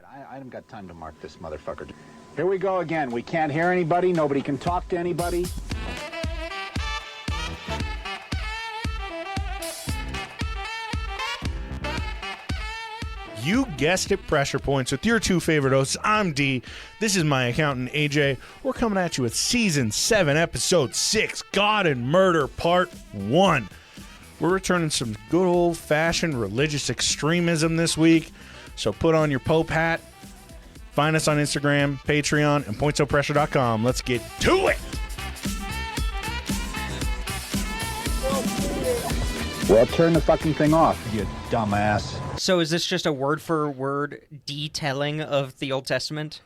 I haven't got time to mark this motherfucker. Here we go again. We can't hear anybody. Nobody can talk to anybody. You guessed it, Pressure Points with your two favorite hosts. I'm D. This is my accountant, AJ. We're coming at you with Season 7, Episode 6, God and Murder, Part 1. We're returning some good old-fashioned religious extremism this week, so put on your Pope hat. Find us on Instagram, Patreon, and pointsopressure.com. Let's get to it! Well, turn the fucking thing off, you dumbass. So is this just a word-for-word detailing of the Old Testament?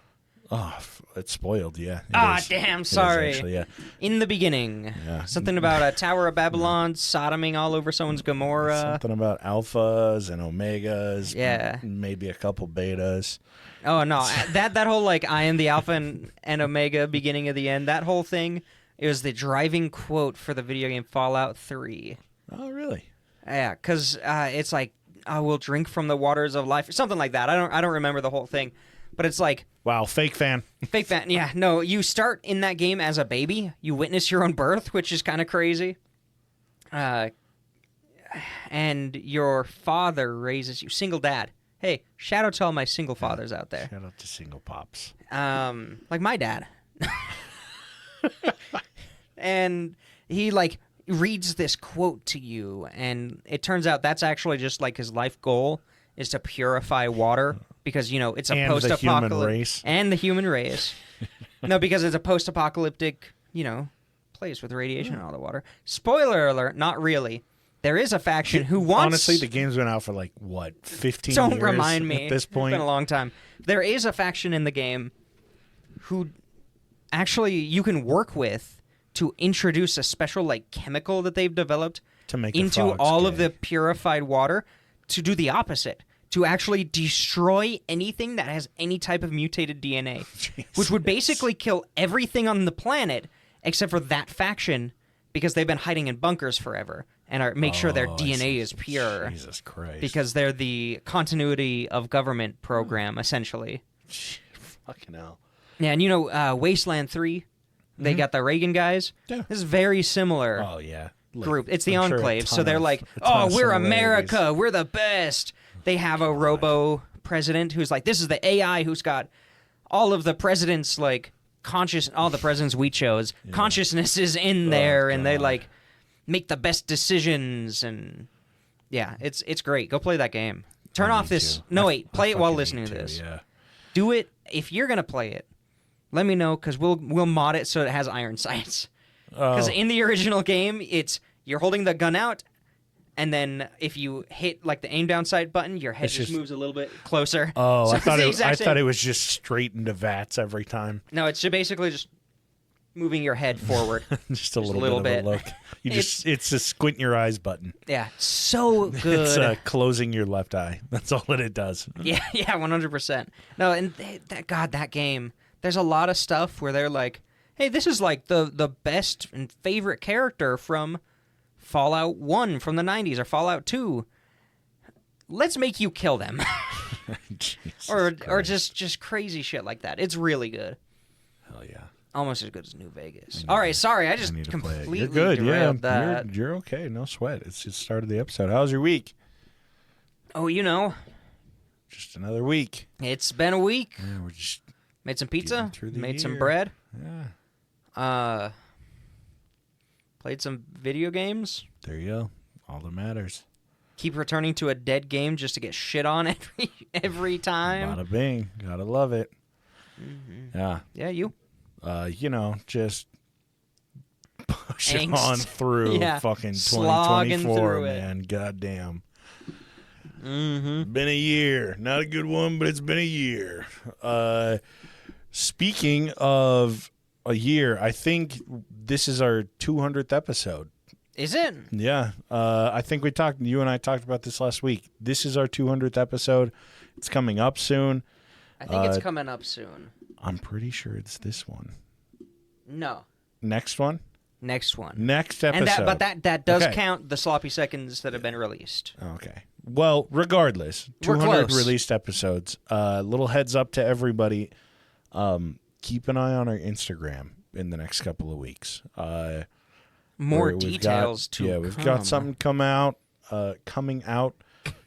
Oh, it's spoiled, yeah. Damn, sorry. Actually, yeah. In the beginning. Yeah. Something about a Tower of Babylon sodoming all over someone's Gomorrah. Something about alphas and omegas. Yeah. Maybe a couple betas. Oh, no. that whole, like, I am the Alpha and Omega, beginning of the end, that whole thing, it was the driving quote for the video game Fallout 3. Oh, really? Yeah, because it's like, I will drink from the waters of life, or something like that. I don't remember the whole thing, but it's like, wow, fake fan. Fake fan. Yeah, no, you start in that game as a baby. You witness your own birth, which is kind of crazy. And your father raises you, single dad. Hey, shout out to all my single fathers out there. Shout out to single pops. Like my dad. And he like reads this quote to you, and it turns out that's actually just like his life goal is to purify water because, you know, it's a post-apocalyptic... And the human race. No, because it's a post-apocalyptic, you know, place with radiation and all the water. Spoiler alert, not really. There is a faction who wants... Honestly, the game's been out for like, what, 15 Don't years remind me. at this point? It's been a long time. There is a faction in the game who actually you can work with to introduce a special like chemical that they've developed to make into all of the purified water to do the opposite, to actually destroy anything that has any type of mutated DNA, which would basically kill everything on the planet except for that faction because they've been hiding in bunkers forever and make sure their DNA is pure. Jesus Christ. Because they're the continuity of government program, essentially. Fucking hell. Yeah, and you know, Wasteland 3, they got the Reagan guys. Yeah. This is very similar. Oh, yeah. Group. It's the Enclave, so they're like, oh, we're America, we're the best. They have a robo president who's like, this is the AI who's got all of the president's like all the presidents we chose, consciousness is in there, and they like make the best decisions, and yeah, it's great. Go play that game. Turn off this. No, wait, play it while listening to this. Yeah. Do it if you're gonna play it. Let me know because we'll mod it so it has iron sights. Because in the original game, it's you're holding the gun out, and then if you hit like the aim down sight button, your head just moves a little bit closer. Oh, so I thought it was just straight into VATS every time. No, it's basically just moving your head forward. just a little bit of a look. It's a squint your eyes button. Yeah, so good. It's closing your left eye. That's all that it does. Yeah, 100%. No, and that game. There's a lot of stuff where they're like, hey, this is like the best and favorite character from Fallout 1 from the 90s or Fallout 2. Let's make you kill them. or just crazy shit like that. It's really good. Hell yeah. Almost as good as New Vegas. All right, sorry, I just completely You're good, derailed that. You're okay, no sweat. It's just started the episode. How's your week? Oh, you know. Just another week. It's been a week. Yeah, we're just... Made some pizza, made some year. bread. Yeah. Played some video games. There you go. All that matters. Keep returning to a dead game just to get shit on every time. Bada bing. Gotta love it. Mm-hmm. Yeah. Yeah, you? You know, just pushing Angst. on through fucking Slogging 2024, through man. Goddamn. Mm-hmm. Been a year. Not a good one, but it's been a year. Speaking of a year, I think this is our 200th episode. Is it? Yeah. I think you and I talked about this last week. This is our 200th episode. It's coming up soon. I think it's coming up soon. I'm pretty sure it's this one. No. Next one? Next one. Next episode. But that does count the sloppy seconds that have been released. Okay. Well, regardless, We're 200 close. released episodes. Little heads up to everybody. Keep an eye on our Instagram in the next couple of weeks. More we've details got, to Yeah, we've come. got something coming out.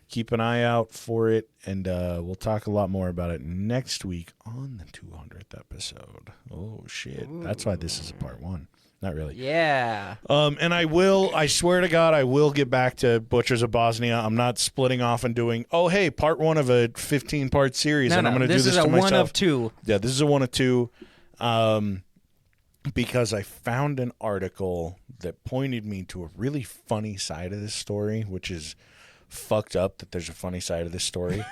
Keep an eye out for it, and we'll talk a lot more about it next week on the 200th episode. Oh, shit. Ooh. That's why this is a part 1. Not really. Yeah. And I swear to God, I will get back to Butchers of Bosnia. I'm not splitting off and doing, part 1 of a 15-part series, and I'm going to do this to myself. This is a 1 of 2. Yeah, this is a 1 of 2. Because I found an article that pointed me to a really funny side of this story, which is fucked up that there's a funny side of this story.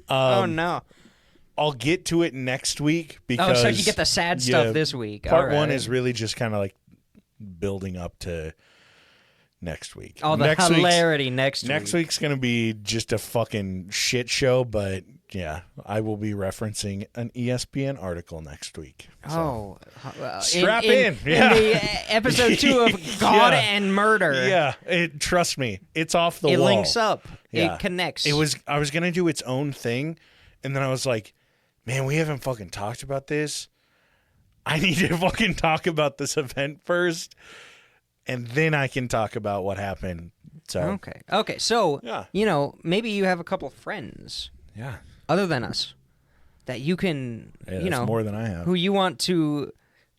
Oh, no. I'll get to it next week because... Oh, so you get the sad stuff this week. Part 1 is really just kind of like building up to next week. Oh, the hilarity next week. Next week's going to be just a fucking shit show, but yeah, I will be referencing an ESPN article next week. So. Strap in. Yeah. In the episode 2 of God and Murder. Yeah, trust me, it's off the wall. It links up. Yeah. It connects. I was going to do its own thing, and then I was like, man, we haven't fucking talked about this. I need to fucking talk about this event first, and then I can talk about what happened. So Okay. So, maybe you have a couple of friends. Yeah. Other than us, that you can, that's more than I have. Who you want to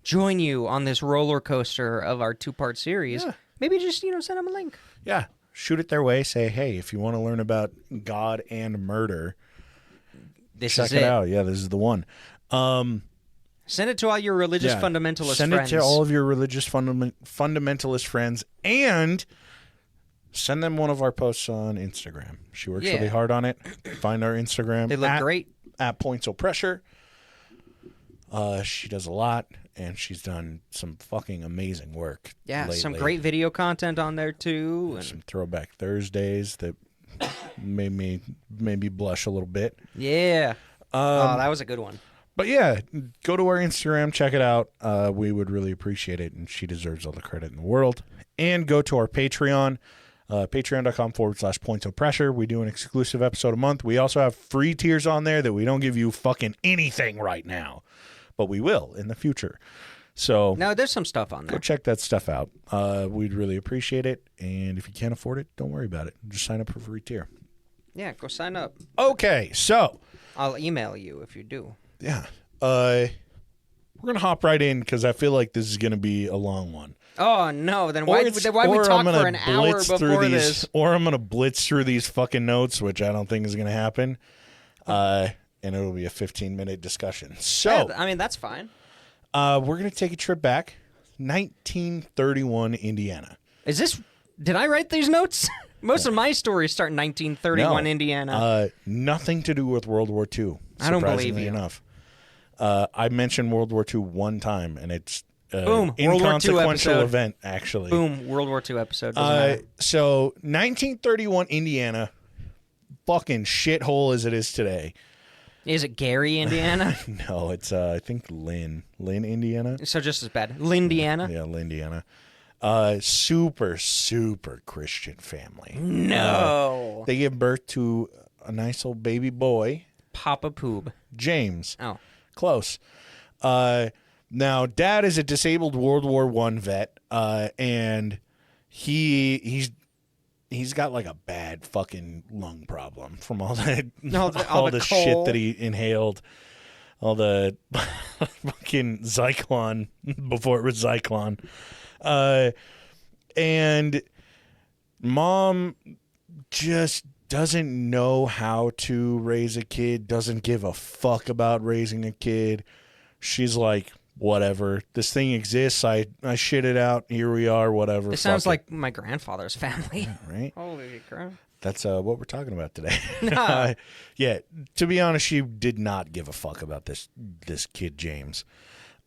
join you on this roller coaster of our 2-part series. Yeah. Maybe just, send them a link. Yeah. Shoot it their way. Say, hey, if you want to learn about God and murder, check it out. Yeah, this is the one. Send it to all your religious fundamentalist friends. Send it to all of your religious fundamentalist friends, and send them one of our posts on Instagram. She works really hard on it. Find our Instagram. They look great. At Points of Pressure. She does a lot, and she's done some fucking amazing work. Yeah, lately. some great video content on there too. And some Throwback Thursdays that made me blush a little bit. Yeah. That was a good one. But yeah, go to our Instagram, check it out. We would really appreciate it, and she deserves all the credit in the world. And go to our Patreon, patreon.com/Points of Pressure. We do an exclusive episode a month. We also have free tiers on there that we don't give you fucking anything right now, but we will in the future. So no, there's some stuff on there. Go check that stuff out. We'd really appreciate it. And if you can't afford it, don't worry about it. Just sign up for a free tier. Yeah, go sign up. Okay, so I'll email you if you do. Yeah. We're going to hop right in because I feel like this is going to be a long one. Oh, no. Then why we talk for an hour before this? Or I'm going to blitz through these fucking notes, which I don't think is going to happen. And it'll be a 15-minute discussion. So, yeah, I mean, that's fine. We're going to take a trip back. 1931, Indiana. Did I write these notes? Most of my stories start in 1931, Indiana. Nothing to do with World War II. I don't believe you. Enough. I mentioned World War II one time, and it's boom, inconsequential event, actually. Boom, World War II episode. So, 1931 Indiana, fucking shithole as it is today. Is it Gary, Indiana? No, it's, I think, Lynn, Indiana. So just as bad. Lindiana? Yeah, Lindiana. Super, super Christian family. No. They give birth to a nice old baby boy. Papa Poob. James. Oh. Close. Now, Dad is a disabled World War I vet, and he's got like a bad fucking lung problem from all the shit that he inhaled, all the fucking Zyklon before it was Zyklon, and Mom just doesn't know how to raise a kid, doesn't give a fuck about raising a kid. She's like, whatever, this thing exists, I shit it out, here we are, whatever. It sounds like my grandfather's family. Yeah, right? Holy crap. That's what we're talking about today. No. Yeah, to be honest, she did not give a fuck about this kid, James.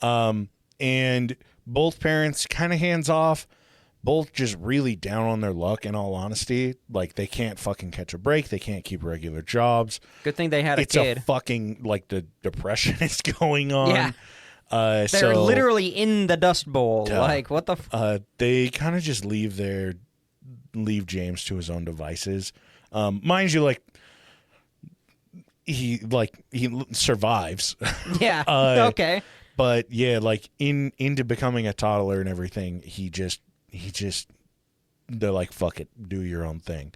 And both parents kind of hands off, both just really down on their luck, in all honesty. Like, they can't fucking catch a break. They can't keep regular jobs. Good thing they had a kid. It's a fucking, like, the depression is going on. They're literally in the Dust Bowl. Like, what the? They kind of just leave James to his own devices. Mind you, he survives. Yeah. Okay. But yeah, like into becoming a toddler and everything, he just they're like, fuck it, do your own thing.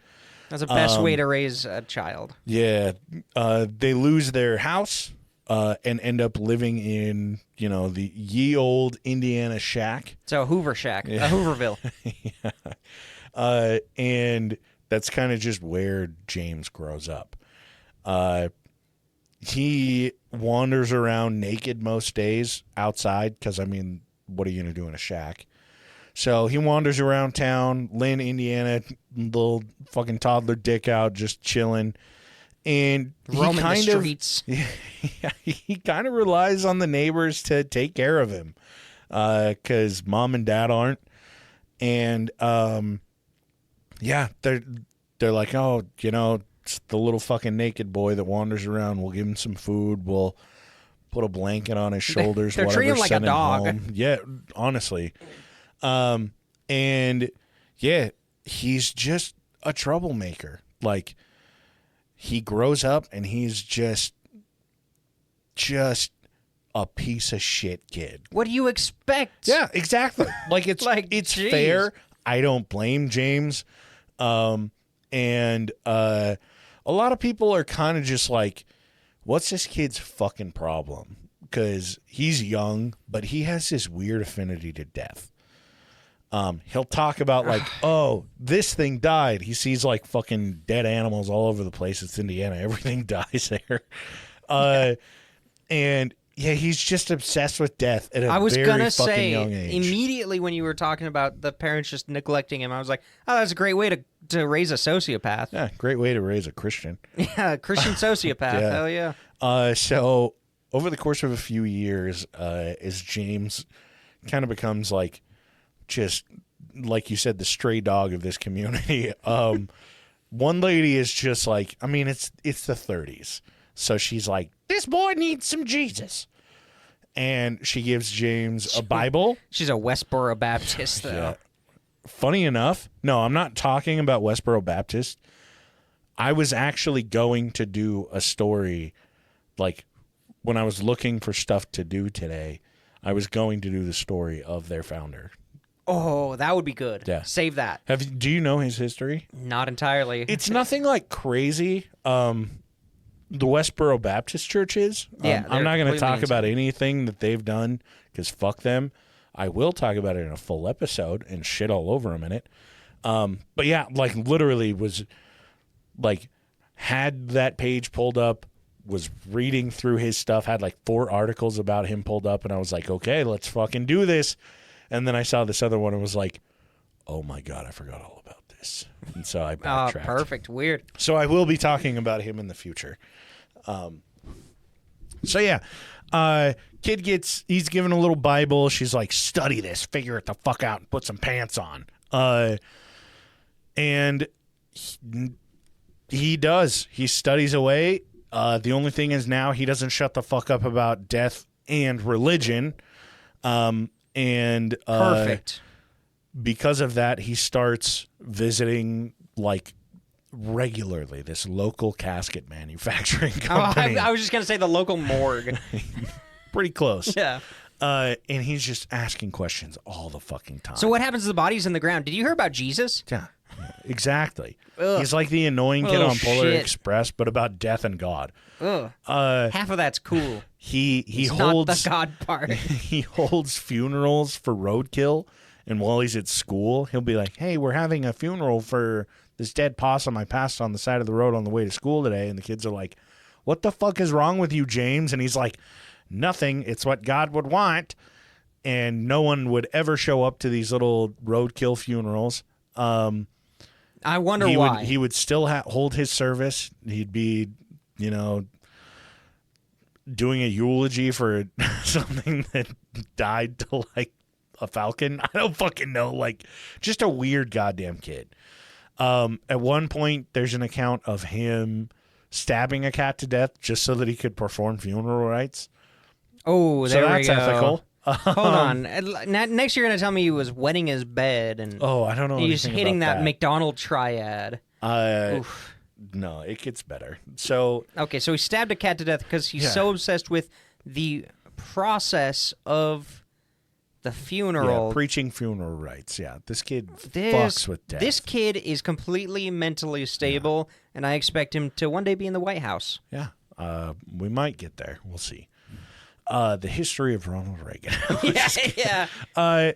That's the best way to raise a child. Yeah. They lose their house and end up living in, the ye old Indiana shack. So a Hoover shack, a Hooverville. Yeah. And that's kind of just where James grows up. He wanders around naked most days outside because, what are you going to do in a shack? So he wanders around town, Lynn, Indiana, little fucking toddler dick out, just chilling. And roaming the streets. He kind of relies on the neighbors to take care of him because mom and dad aren't. And, they're like, oh, it's the little fucking naked boy that wanders around. We'll give him some food. We'll put a blanket on his shoulders. They're treating him like a dog. Home. Yeah, honestly. And yeah, he's just a troublemaker. Like, he grows up and he's just a piece of shit kid. What do you expect? Yeah, exactly. Like, it's geez. fair. I don't blame James. And a lot of people are kind of just like, what's this kid's fucking problem? Because he's young, but he has this weird affinity to death. He'll talk about like, oh, this thing died. He sees like fucking dead animals all over the place. It's Indiana. Everything dies there. And yeah, he's just obsessed with death at a very fucking young age. Immediately when you were talking about the parents just neglecting him, I was like, oh, that's a great way to raise a sociopath. Yeah, great way to raise a Christian. Yeah, Christian sociopath. Yeah. Hell yeah. So over the course of a few years, as James kind of becomes like, just like you said, the stray dog of this community. One lady is just like, it's the 30s. So she's like, this boy needs some Jesus. And she gives James a Bible. She's a Westboro Baptist, though. Yeah. Funny enough, no, I'm not talking about Westboro Baptist. I was actually going to do a story, like, when I was looking for stuff to do today, I was going to do the story of their founder. Oh, that would be good. Yeah. Save that. Do you know his history? Not entirely. It's nothing like crazy. The Westboro Baptist Church is. Yeah, I'm not going to talk insane. about anything that they've done because fuck them. I will talk about it in a full episode and shit all over them in it. But yeah, like literally was like had that page pulled up, was reading through his stuff, had like 4 articles about him pulled up, and I was like, okay, let's fucking do this. And then I saw this other one and was like, oh my God, I forgot all about this. And so I backtracked. Oh, perfect. Weird. So I will be talking about him in the future. So yeah, kid he's given a little Bible. She's like, study this, figure it the fuck out, and put some pants on. And he does. He studies away. The only thing is now he doesn't shut the fuck up about death and religion. Perfect. Because of that, he starts visiting like regularly this local casket manufacturing company. I was just going to say the local morgue. Pretty close. Yeah. And he's just asking questions all the fucking time. So what happens to the bodies in the ground? Did you hear about Jesus? Yeah, exactly. Ugh. He's like the annoying kid on Polar shit. Express, but about death and God. Ugh. Half of that's cool. He It's holds not the God part. he holds funerals for roadkill, and while he's at school, he'll be like, "Hey, we're having a funeral for this dead possum I passed on the side of the road on the way to school today." And the kids are like, "What the fuck is wrong with you, James?" And he's like, "Nothing. It's what God would want." And no one would ever show up to these little roadkill funerals. I wonder why. He would still hold his service. He'd be, doing a eulogy for something that died to like a falcon. I don't fucking know. Like, just a weird goddamn kid. At one point, there's an account of him stabbing a cat to death just so that he could perform funeral rites. Oh, there so we that's go. ethical. Hold on. Next you're gonna tell me he was wetting his bed and I don't know. he's hitting about that McDonald triad. Oof. No, it gets better. So Okay, so he stabbed a cat to death because he's so obsessed with the process of the funeral. preaching funeral rites. Yeah, this kid fucks with death. This kid is completely mentally stable, and I expect him to one day be in the White House. Yeah, we might get there. We'll see. The history of Ronald Reagan. yeah. And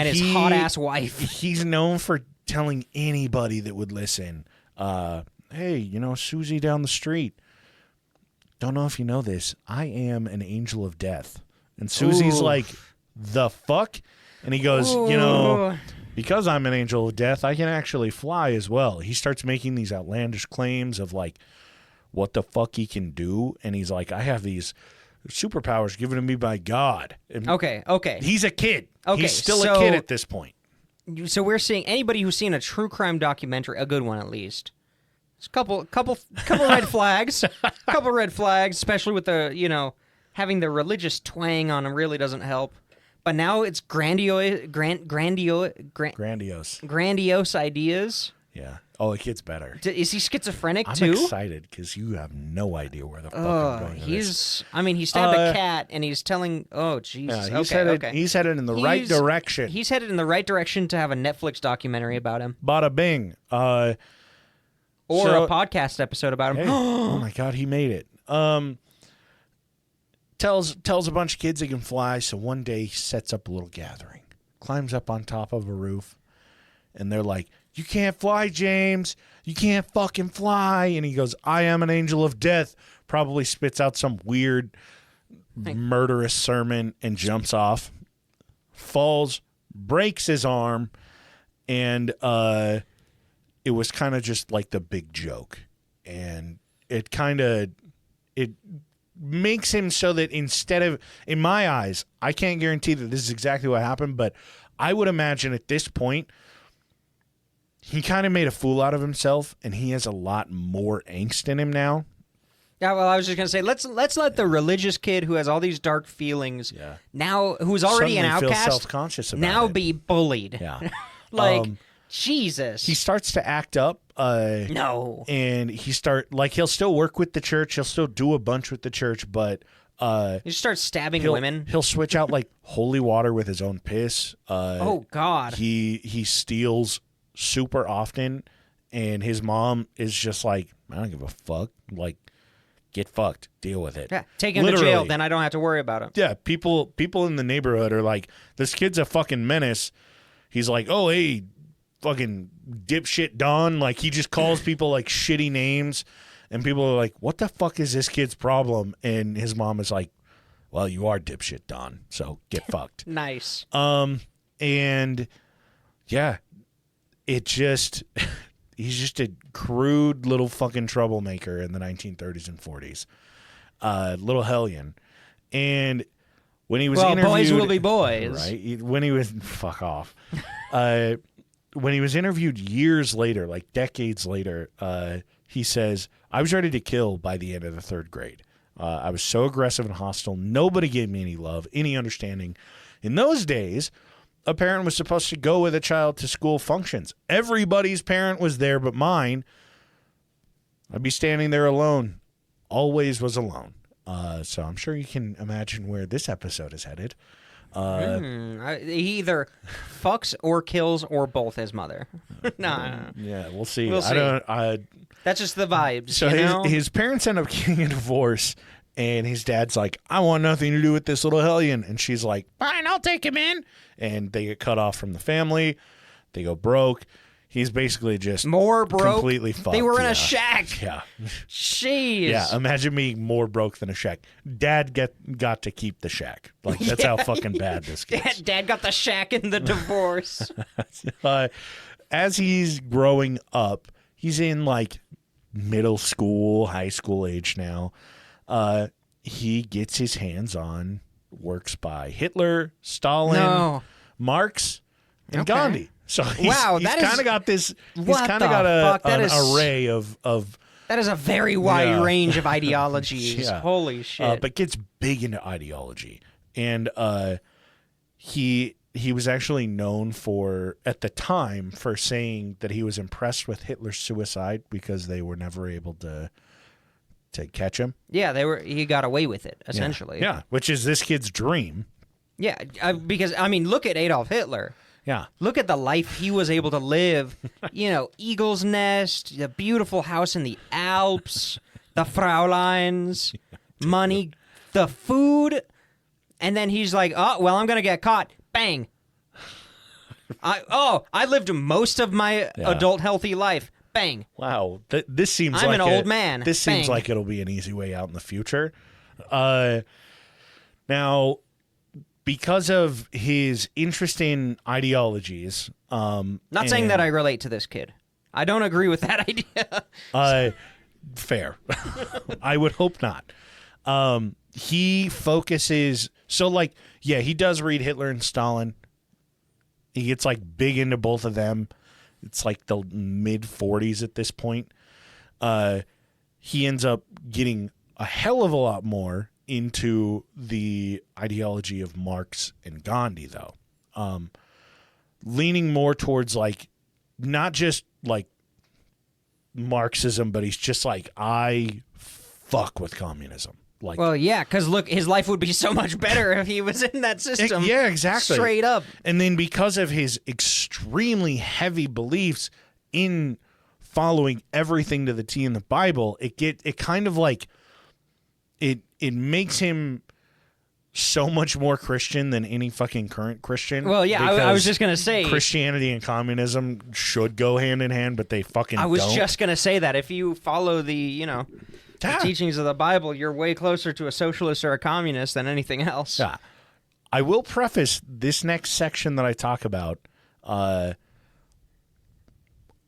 his hot ass wife. He's known for telling anybody that would listen, hey, Susie down the street. Don't know if you know this. I am an angel of death. And Susie's like, the fuck? And he goes, because I'm an angel of death, I can actually fly as well. He starts making these outlandish claims of like what the fuck he can do. And he's like, I have these superpowers given to me by God. And Okay. he's a kid. Okay, He's still so- a kid at this point. So we're seeing anybody who's seen a true crime documentary, a good one at least. There's a couple red flags. Couple red flags, especially with the, having the religious twang on them really doesn't help. But now it's grandiose ideas. Yeah. Oh, it gets better. Is he schizophrenic I'm too? excited because you have no idea where the fuck I'm going with this. He stabbed a cat and he's telling, oh, Jesus. Yeah, he's headed in the right direction. He's headed in the right direction to have a Netflix documentary about him. Bada bing. Or a podcast episode about him. Hey, oh my God, he made it. Tells a bunch of kids he can fly, so one day he sets up a little gathering, climbs up on top of a roof, and they're like, you can't fly, James. You can't fucking fly. And he goes, I am an angel of death. Probably spits out some weird murderous sermon and jumps off. Falls, breaks his arm, and it was kind of just like the big joke. And it makes him so that instead of, in my eyes, I can't guarantee that this is exactly what happened, but I would imagine at this point, he kind of made a fool out of himself, and he has a lot more angst in him now. Yeah, well, I was just gonna say, let's let the religious kid who has all these dark feelings now, who's already an Suddenly outcast, feels self-conscious about now it. be bullied. Yeah. Jesus. He starts to act up. No. And he'll still work with the church. He'll still do a bunch with the church, but He starts stabbing women. He'll switch out like holy water with his own piss. Oh God. He steals super often, and his mom is just like, I don't give a fuck. Like, get fucked. Deal with it. Yeah, take him to jail, then I don't have to worry about him. Yeah, people in the neighborhood are like, this kid's a fucking menace. He's like, oh, hey, fucking dipshit Don. Like, he just calls people like shitty names, and people are like, what the fuck is this kid's problem? And his mom is like, well, you are dipshit Don, so get fucked. Nice. And yeah, it just he's just a crude little fucking troublemaker in the 1930s and 40s. Little hellion. And when he was interviewed, boys will be boys. Right? When he was fuck off. When he was interviewed years later, like decades later, he says, I was ready to kill by the end of the third grade. I was so aggressive and hostile. Nobody gave me any love, any understanding. In those days, a parent was supposed to go with a child to school functions. Everybody's parent was there but mine. I'd be standing there alone. Always was alone. So I'm sure you can imagine where this episode is headed. He either fucks or kills or both his mother. No. Yeah, we'll see. We'll see. That's just the vibes. So his parents end up getting a divorce, and his dad's like, I want nothing to do with this little hellion. And she's like, fine, I'll take him in. And they get cut off from the family. They go broke. He's basically just more broke. Completely fucked. They were in a shack. Yeah. Jeez. Yeah. Imagine being more broke than a shack. Dad got to keep the shack. Like, that's how fucking bad this gets. Dad got the shack in the divorce. As he's growing up, he's in like middle school, high school age now. He gets his hands on works by Hitler, Stalin, Marx, and Gandhi. So he's kind of got this. He's kind of got an array of. That is a very wide range of ideologies. Holy shit. But gets big into ideology. And he was actually known for, at the time, for saying that he was impressed with Hitler's suicide because they were never able to catch him. Yeah, he got away with it, essentially. Yeah, which is this kid's dream. Yeah, because, I mean, look at Adolf Hitler. Yeah. Look at the life he was able to live. Eagle's Nest, the beautiful house in the Alps, the Fraulein's, money, the food. And then he's like, oh, well, I'm going to get caught. Bang. I lived most of my adult healthy life. Bang. Wow. This seems I'm like an old man. This seems like it'll be an easy way out in the future. Now, because of his interest in ideologies, not saying that I relate to this kid. I don't agree with that idea. Fair. I would hope not. He focuses, he does read Hitler and Stalin. He gets big into both of them. It's the mid 40s at this point. He ends up getting a hell of a lot more into the ideology of Marx and Gandhi, though. Leaning more towards not just Marxism, but he's just I fuck with communism. Well, yeah, because look, his life would be so much better if he was in that system. Yeah, exactly. Straight up. And then because of his extremely heavy beliefs in following everything to the T in the Bible, it kind of it makes him so much more Christian than any fucking current Christian. Well, yeah, I was just going to say Christianity and communism should go hand in hand, but they fucking don't. I was just going to say that if you follow the teachings of the Bible, you're way closer to a socialist or a communist than anything else. Yeah. I will preface this next section that I talk about,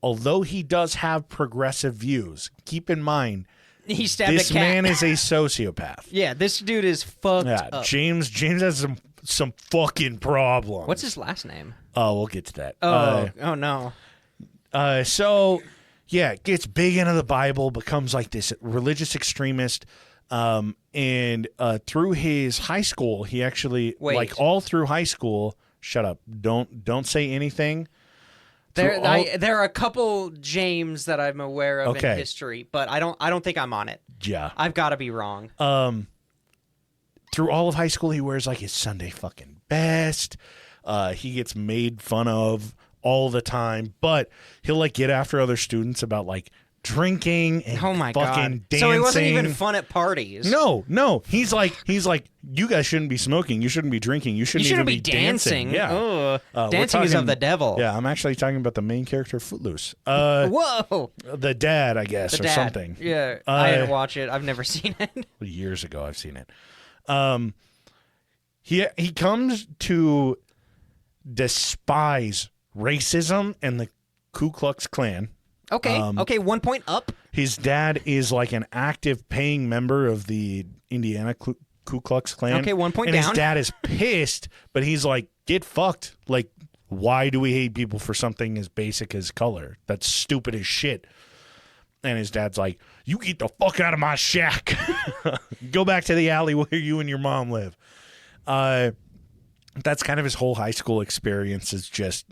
although he does have progressive views, keep in mind, he stabbed this a cat. man is a sociopath. Yeah, this dude is fucked up. James has some fucking problems. What's his last name? Oh, we'll get to that. Oh no. Gets big into the Bible, becomes this religious extremist, and through his high school, he actually all through high school. Shut up! Don't say anything. There are a couple James that I'm aware of in history, but I don't think I'm on it. Yeah, I've got to be wrong. Through all of high school, he wears his Sunday fucking best. He gets made fun of all the time, but he'll get after other students about drinking and fucking dancing. So he wasn't even fun at parties. No. He's like, you guys shouldn't be smoking. You shouldn't be drinking. You shouldn't even be dancing. Yeah. Dancing is of the devil. Yeah, I'm actually talking about the main character, Footloose. Whoa. The dad, I guess, or something. Yeah, I didn't watch it. I've never seen it. Years ago, I've seen it. He comes to despise racism and the Ku Klux Klan. Okay, 1 point up. His dad is an active paying member of the Indiana Ku Klux Klan. Okay, 1 point and down. His dad is pissed, but he's get fucked. Why do we hate people for something as basic as color? That's stupid as shit. And his dad's like, you get the fuck out of my shack. Go back to the alley where you and your mom live. That's kind of his whole high school experience, is just,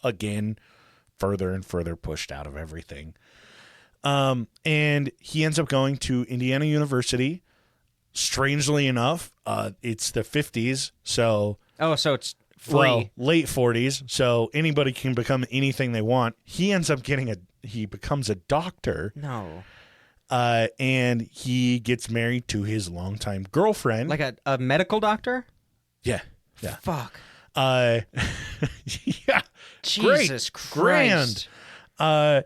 again, further and further pushed out of everything. And he ends up going to Indiana University. Strangely enough, it's the 50s, so... Oh, so it's free. Well, late 40s, so anybody can become anything they want. He ends up he becomes a doctor. No. And he gets married to his longtime girlfriend. Like a medical doctor? Yeah. Fuck. Yeah. Jesus Christ. Grand.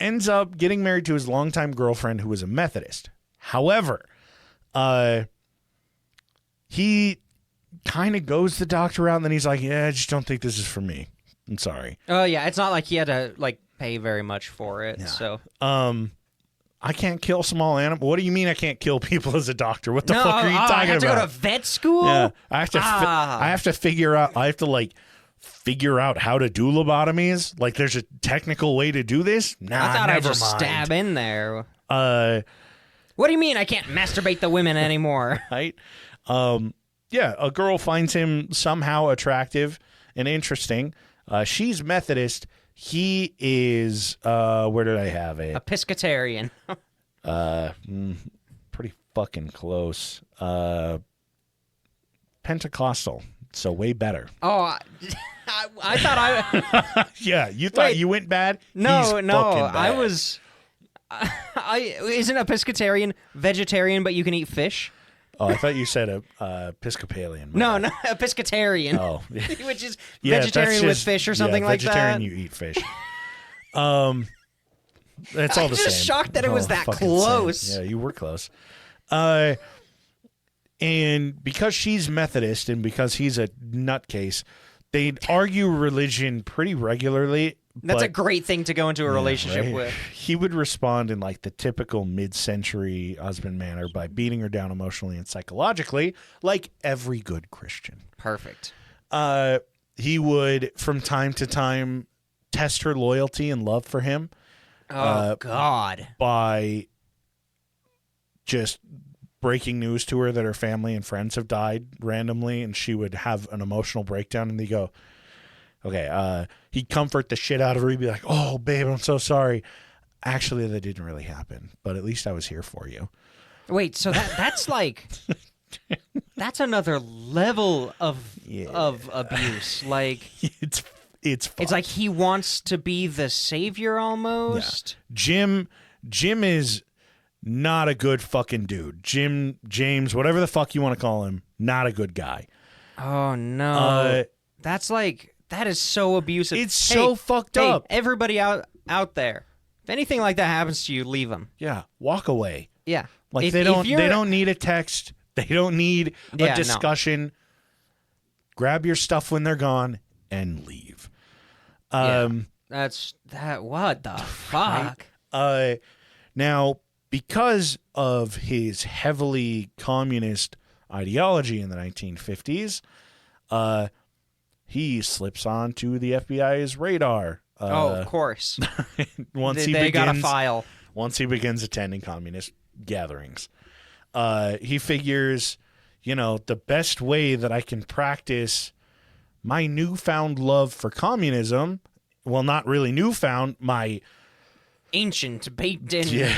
Ends up getting married to his longtime girlfriend, who was a Methodist. However, he kind of goes the doctor route, and then he's like, yeah, I just don't think this is for me. I'm sorry. Oh, yeah. It's not like he had to, pay very much for it, so... I can't kill small animals. What do you mean I can't kill people as a doctor? What the fuck are you talking about? I have to go to vet school? Yeah, I have to figure out. I have to figure out how to do lobotomies. There's a technical way to do this. Nah, I thought never I'd just mind. stab in there. What do you mean I can't masturbate the women anymore? Right? Yeah, a girl finds him somehow attractive and interesting. She's Methodist. He is, where did I have it? A pescatarian. Pretty fucking close. Pentecostal. So way better. Oh, I thought I... Yeah, you thought you went bad? No, He's no, fucking bad. I was... isn't a pescatarian vegetarian, but you can eat fish? Oh, I thought you said a Episcopalian. No, a pescatarian. Oh. Which is Yeah, vegetarian that's with just- fish or something like vegetarian, that. you eat fish. That's all the same. I'm just shocked that it was that fucking close. same. Yeah, you were close. And because she's Methodist and because he's a nutcase, they'd argue religion pretty regularly. That's a but- great thing to go into a relationship right? with. He would respond in like the typical mid-century husband manner by beating her down emotionally and psychologically, like every good Christian. Perfect. He would, from time to time, test her loyalty and love for him Oh, God. by just breaking news to her that her family and friends have died randomly, and she would have an emotional breakdown, and they go, okay, he'd comfort the shit out of her. He'd be like, oh, babe, I'm so sorry. Actually, that didn't really happen, but at least I was here for you. Wait, so that's like... That's another level of abuse. Like... It's It's like he wants to be the savior almost. Yeah. Jim is not a good fucking dude. James, whatever the fuck you want to call him, not a good guy. Oh no. That is so abusive. It's so fucked up. Everybody out there. If anything like that happens to you, leave them. Yeah, walk away. Yeah. Like they don't need a text. They don't need a discussion. No. Grab your stuff when they're gone and leave. That's that. What the fuck? Right? Now, because of his heavily communist ideology in the 1950s, he slips onto the FBI's radar. Of course. Once they got a file. Once he begins attending communist gatherings, he figures, the best way that I can practice my newfound love for communism, well, not really newfound, my ancient baked in,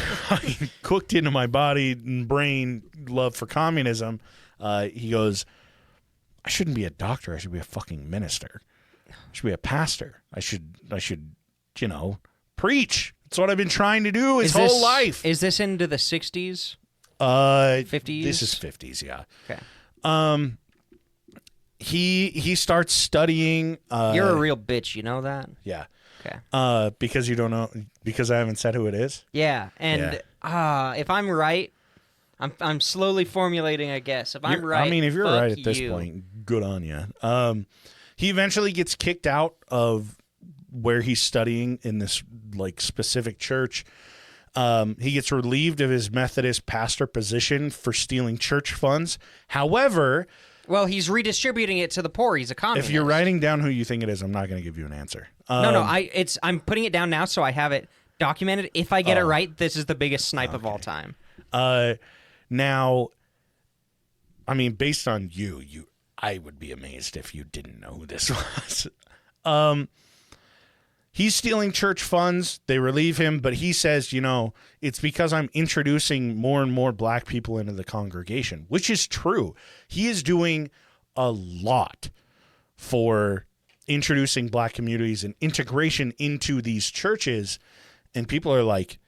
cooked into my body and brain love for communism. He goes, I shouldn't be a doctor. I should be a fucking minister. I should be a pastor. I should, preach. That's what I've been trying to do his whole life. Is this into the 60s? 50s? This is 50s, yeah. Okay. He starts studying. You're a real bitch, you know that? Yeah. Okay. Because you don't know, because I haven't said who it is. Yeah, and if I'm right, I'm slowly formulating a guess. If I'm right, I mean, if you're right at this you. point, good on you. He eventually gets kicked out of where he's studying in this specific church. He gets relieved of his Methodist pastor position for stealing church funds. However, well, he's redistributing it to the poor. He's a communist. If you're writing down who you think it is, I'm not going to give you an answer. No, I'm putting it down now so I have it documented. If I get it right, this is the biggest snipe of all time. Now, I mean, based on I would be amazed if you didn't know who this was. He's stealing church funds. They relieve him, but he says, it's because I'm introducing more and more black people into the congregation, which is true. He is doing a lot for introducing black communities and integration into these churches. And people are like,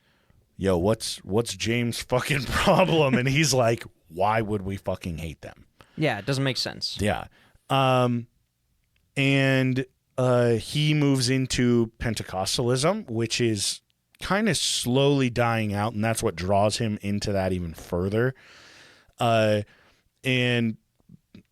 yo, what's James' fucking problem? And he's like, why would we fucking hate them? Yeah, it doesn't make sense. Yeah. And he moves into Pentecostalism, which is kind of slowly dying out, and that's what draws him into that even further. And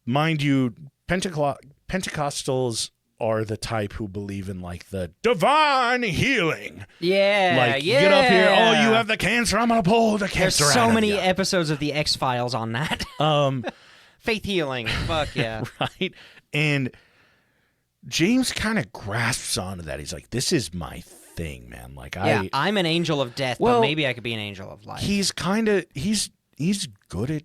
mind you, Pentecostals are the type who believe in the divine healing. Yeah, get up here. Oh, you have the cancer. I'm gonna pull the cancer. There's so out many of you. episodes of the X-Files on that. Faith healing. Fuck yeah. Right. And James kind of grasps onto that. He's like, this is my thing, man. Like I'm an angel of death, but maybe I could be an angel of life. He's good at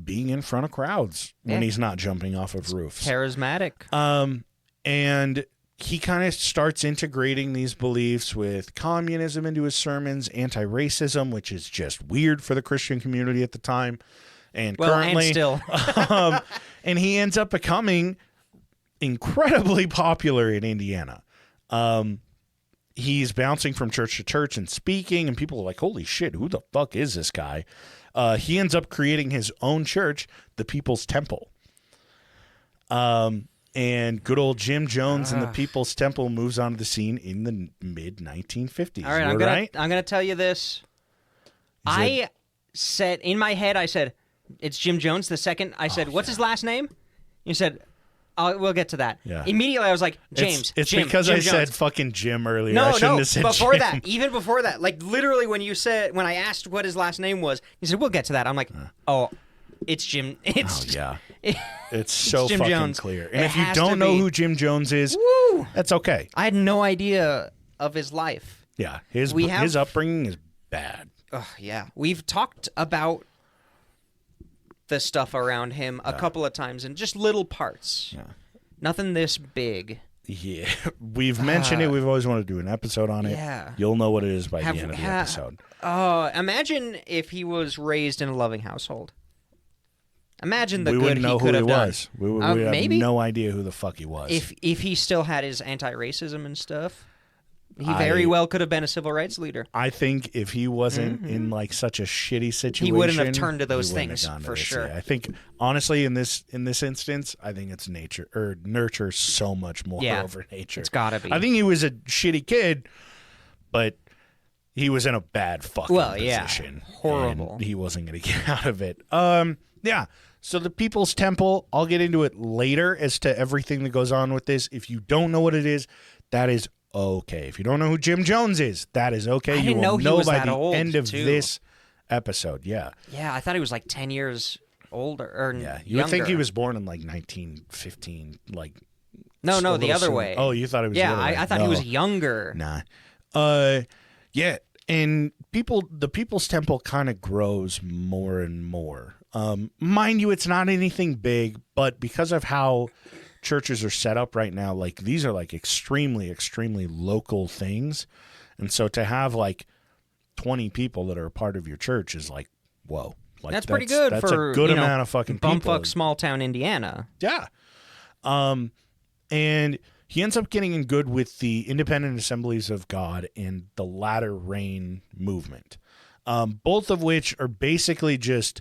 being in front of crowds when he's not jumping off of roofs. Charismatic. And he kind of starts integrating these beliefs with communism into his sermons, anti-racism, which is just weird for the Christian community at the time. And currently, and still. And he ends up becoming incredibly popular in Indiana. He's bouncing from church to church and speaking, and people are like, holy shit, who the fuck is this guy? He ends up creating his own church, the People's Temple. And good old Jim Jones and the People's Temple moves onto the scene in the mid-1950s. All right, I'm gonna tell you this. I said, in my head, I said, it's Jim Jones. The second I said, what's his last name? You said, we'll get to that. Yeah. Immediately, I was like, James. It's Jim, because Jim I Jones. said fucking Jim earlier. No, I shouldn't have said before Jim. that, even before that, like literally when I asked what his last name was, you said, we'll get to that. I'm like, it's Jim. It's so Jim fucking Jones. clear. And It if you has to don't know be. who Jim Jones is, that's okay. I had no idea of his life. Yeah, his upbringing is bad. Yeah. We've talked about the stuff around him a couple of times in just little parts. Yeah. Nothing this big. Yeah, we've mentioned it. We've always wanted to do an episode on it. Yeah. You'll know what it is by the end of the episode. Imagine if he was raised in a loving household. Imagine the we good wouldn't know he could who have he done. was. We would have maybe? no idea who the fuck he was. If he still had his anti-racism and stuff, he very well could have been a civil rights leader. I think if he wasn't in like such a shitty situation, He wouldn't have turned to those he wouldn't things, have gone to for this. sure. Yeah, I think honestly in this instance, I think it's nurture so much more over nature. It's gotta be. I think he was a shitty kid, but he was in a bad fucking position. Horrible. And he wasn't going to get out of it. Yeah. So the People's Temple, I'll get into it later as to everything that goes on with this. If you don't know what it is, that is okay. If you don't know who Jim Jones is, that is okay. I didn't know he know was by that the old, end of too. this episode. Yeah. Yeah, I thought he was like 10 years older or You would think he was born in like 1915, like No, a the little other sooner. way. Oh, you thought it was the other way. I thought he was younger. Nah. Yeah, and the People's Temple kind of grows more and more. Mind you, it's not anything big, but because of how churches are set up right now, like these are like extremely, extremely local things. And so to have like 20 people that are a part of your church is like, whoa. Like That's pretty good that's for a good amount of fucking people. Bumfuck small town Indiana. Yeah. And he ends up getting in good with the Independent Assemblies of God and the Latter Rain movement, both of which are basically just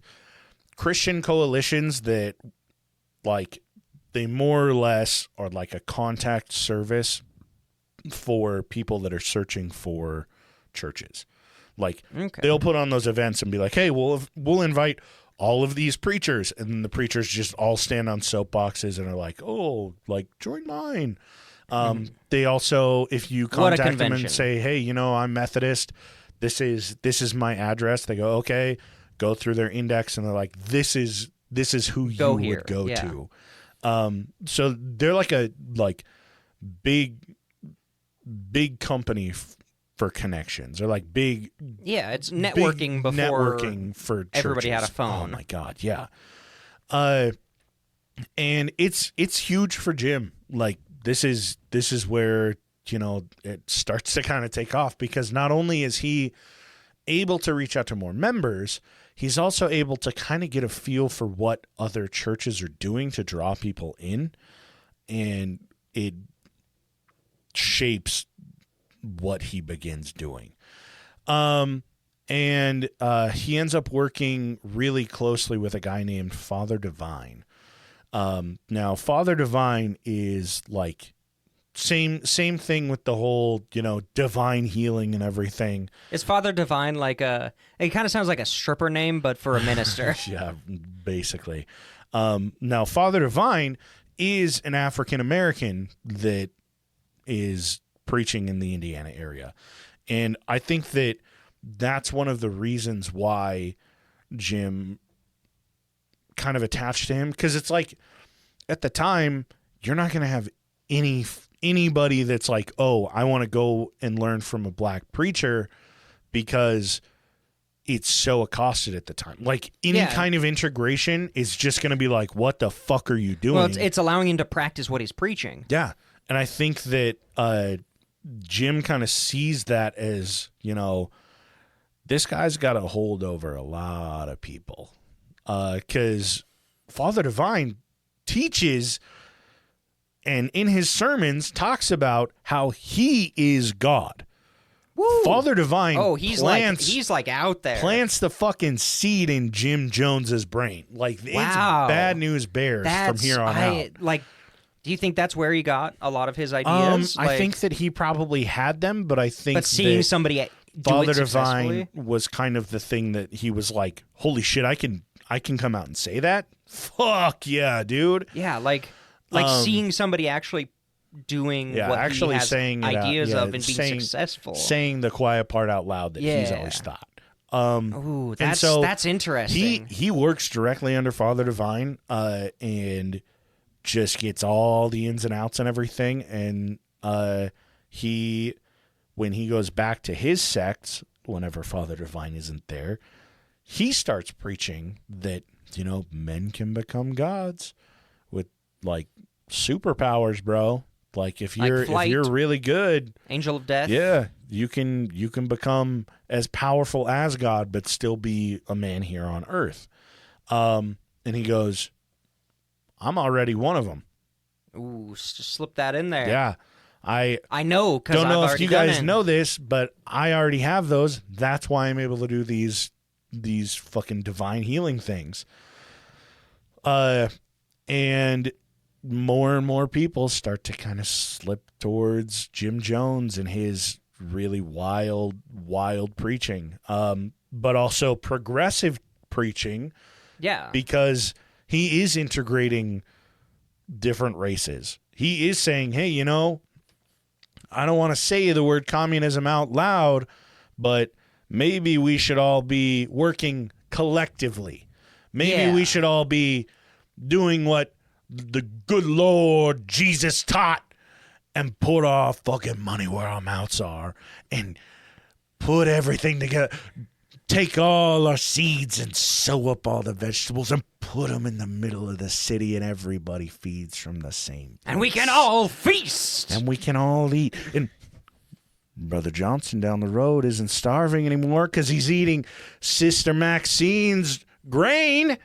Christian coalitions that, like, they more or less are like a contact service for people that are searching for churches. Like, they'll put on those events and be like, hey, we'll invite all of these preachers, and then the preachers just all stand on soapboxes and are like, oh, like, join mine. They also, if you contact them and say, hey, I'm Methodist, this is my address, they go, okay, go through their index, and they're like, this is who you would go to. So they're like a big company for connections. They're like big. Yeah, it's networking before networking for churches. Everybody had a phone. Oh my god, yeah. And it's huge for Jim. Like this is where it starts to kind of take off, because not only is he able to reach out to more members, he's also able to kind of get a feel for what other churches are doing to draw people in, and it shapes what he begins doing. And he ends up working really closely with a guy named Father Divine. Now, Father Divine is like same thing with the whole, divine healing and everything. Is Father Divine like it kind of sounds like a stripper name, but for a minister. Yeah, basically. Now, Father Divine is an African American that is preaching in the Indiana area. And I think that's one of the reasons why Jim kind of attached to him, because it's like at the time you're not going to have any anybody that's like, oh, I want to go and learn from a black preacher because it's so accosted at the time. Like any kind of integration is just going to be like, what the fuck are you doing? Well, it's allowing him to practice what he's preaching. Yeah. And I think that Jim kind of sees that as, you know, this guy's got a hold over a lot of people. Because Father Divine teaches and in his sermons talks about how he is God. Woo. Father Divine he's like out there. Plants the fucking seed in Jim Jones's brain. Like it's bad news bears from here on out. Like, do you think that's where he got a lot of his ideas? I think that he probably had them, but I think seeing somebody do Father it Divine was kind of the thing that he was like, holy shit, I can come out and say that? Fuck yeah, dude. Yeah, like seeing somebody actually doing what actually he has saying ideas of and being successful. Saying the quiet part out loud that he's always thought. Ooh, that's interesting. He works directly under Father Divine and just gets all the ins and outs and everything. And when he goes back to his sects, whenever Father Divine isn't there, he starts preaching that, you know, men can become gods with like superpowers, bro. Like if you're really good, Angel of Death. Yeah, you can become as powerful as God, but still be a man here on Earth. And he goes, I'm already one of them. Ooh, just slip that in there. Yeah, I know because don't know if you guys know this, but I already have those. That's why I'm able to do these fucking divine healing things. And more and more people start to kind of slip towards Jim Jones and his really wild preaching, but also progressive preaching. Yeah, because he is integrating different races. He is saying, hey, you know, I don't want to say the word communism out loud, but maybe we should all be working collectively. Maybe we should all be doing what the good Lord Jesus taught and put our fucking money where our mouths are and put everything together. Take all our seeds and sow up all the vegetables and put them in the middle of the city and everybody feeds from the same place. And we can all feast. And we can all eat. And Brother Johnson down the road isn't starving anymore because he's eating Sister Maxine's grain.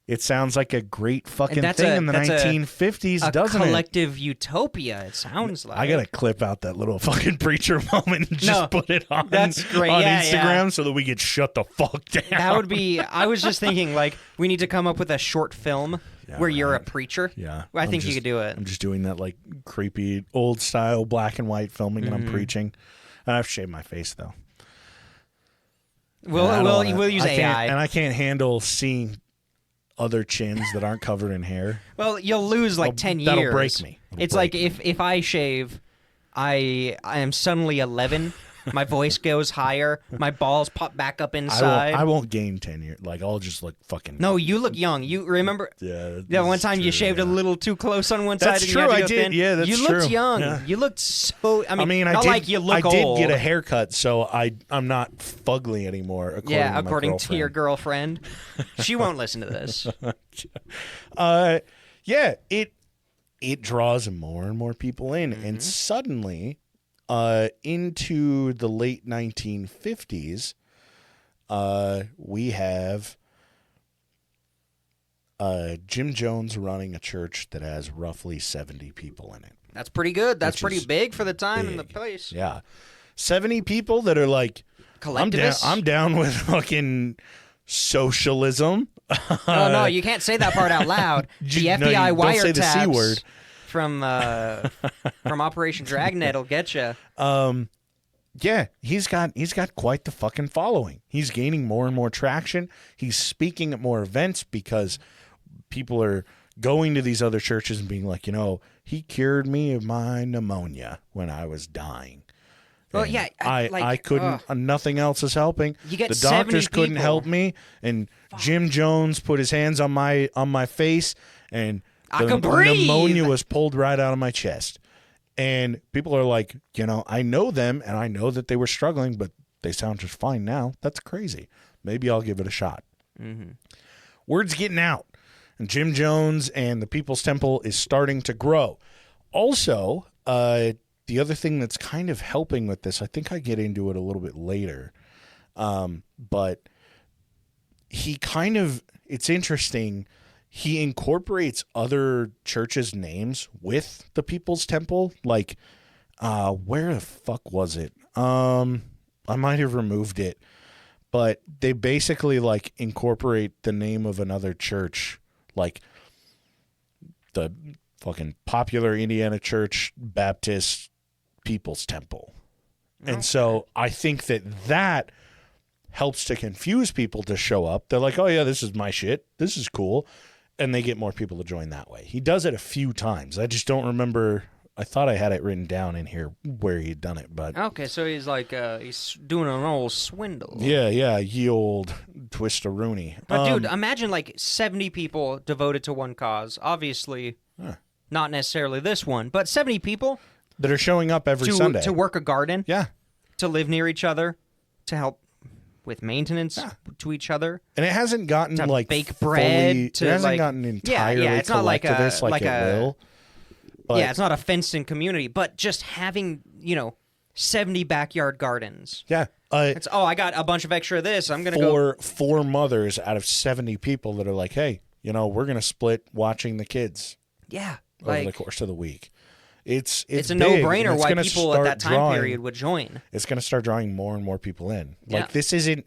It sounds like a great fucking thing in the 1950s, doesn't it? A collective utopia, it sounds like. I got to clip out that little fucking preacher moment and just put it on, that's great. On Instagram so that we get shut the fuck down. That would be, I was just thinking, like, we need to come up with a short film where you're a preacher. Yeah. I think you could do it. I'm just doing that, like, creepy, old-style black and white filming, and I'm preaching. And I've shaved my face, though. We'll use AI. And I can't handle seeing other chins that aren't covered in hair. Well, you'll lose like 10 years. That'll break me. It's like if I shave, I am suddenly 11. My voice goes higher. My balls pop back up inside. I won't gain 10 years. Like, I'll just look fucking... No, you look young. You remember... Yeah, one time you shaved a little too close on one side. That's and true, you had to I go did. thin. Yeah, that's true. You looked young. Yeah. You looked so... I mean I not did, like you look old. old. I did get a haircut, so I'm not fugly anymore, according to your girlfriend. She won't listen to this. Yeah, it draws more and more people in, and suddenly... into the late 1950s, we have Jim Jones running a church that has roughly 70 people in it. That's pretty good. That's pretty big for the time and the place. Yeah. 70 people that are like, collectivists? I'm down with fucking socialism. No, you can't say that part out loud. The FBI wiretaps. Don't say the C word. From Operation Dragnet will get you. Yeah, he's got quite the fucking following. He's gaining more and more traction. He's speaking at more events because people are going to these other churches and being like, you know, he cured me of my pneumonia when I was dying. Well, and yeah, I couldn't. Nothing else is helping. You get the doctors couldn't help me, and Jim Jones put his hands on my face and I could breathe. Pneumonia was pulled right out of my chest. And people are like, I know them and I know that they were struggling, but they sound just fine now. That's crazy. Maybe I'll give it a shot. Mm-hmm. Word's getting out. And Jim Jones and the People's Temple is starting to grow. Also, the other thing that's kind of helping with this, I think I get into it a little bit later, but it's interesting. He incorporates other churches' names with the People's Temple. Like, where the fuck was it? I might have removed it, but they basically like incorporate the name of another church, like the fucking popular Indiana Church Baptist People's Temple. Okay. And so I think that helps to confuse people to show up. They're like, oh yeah, this is my shit. This is cool. And they get more people to join that way. He does it a few times. I just don't remember. I thought I had it written down in here where he'd done it, but okay, so he's like he's doing an old swindle. Yeah, ye old twist-a-rooney. But dude, imagine like 70 people devoted to one cause. Obviously, not necessarily this one, but 70 people that are showing up every Sunday to work a garden. Yeah, to live near each other, to help with maintenance to each other, and it hasn't gotten to like bake bread. It hasn't gotten entirely it's not like collectivist like it will. But, it's not a fenced-in community, but just having 70 backyard gardens. Yeah, it's I got a bunch of extra of this. I'm gonna go 4 mothers out of 70 people that are like, hey, we're gonna split watching the kids. Yeah, over the course of the week. It's a big, no-brainer why people at that time period would join. It's going to start drawing more and more people in. Like this isn't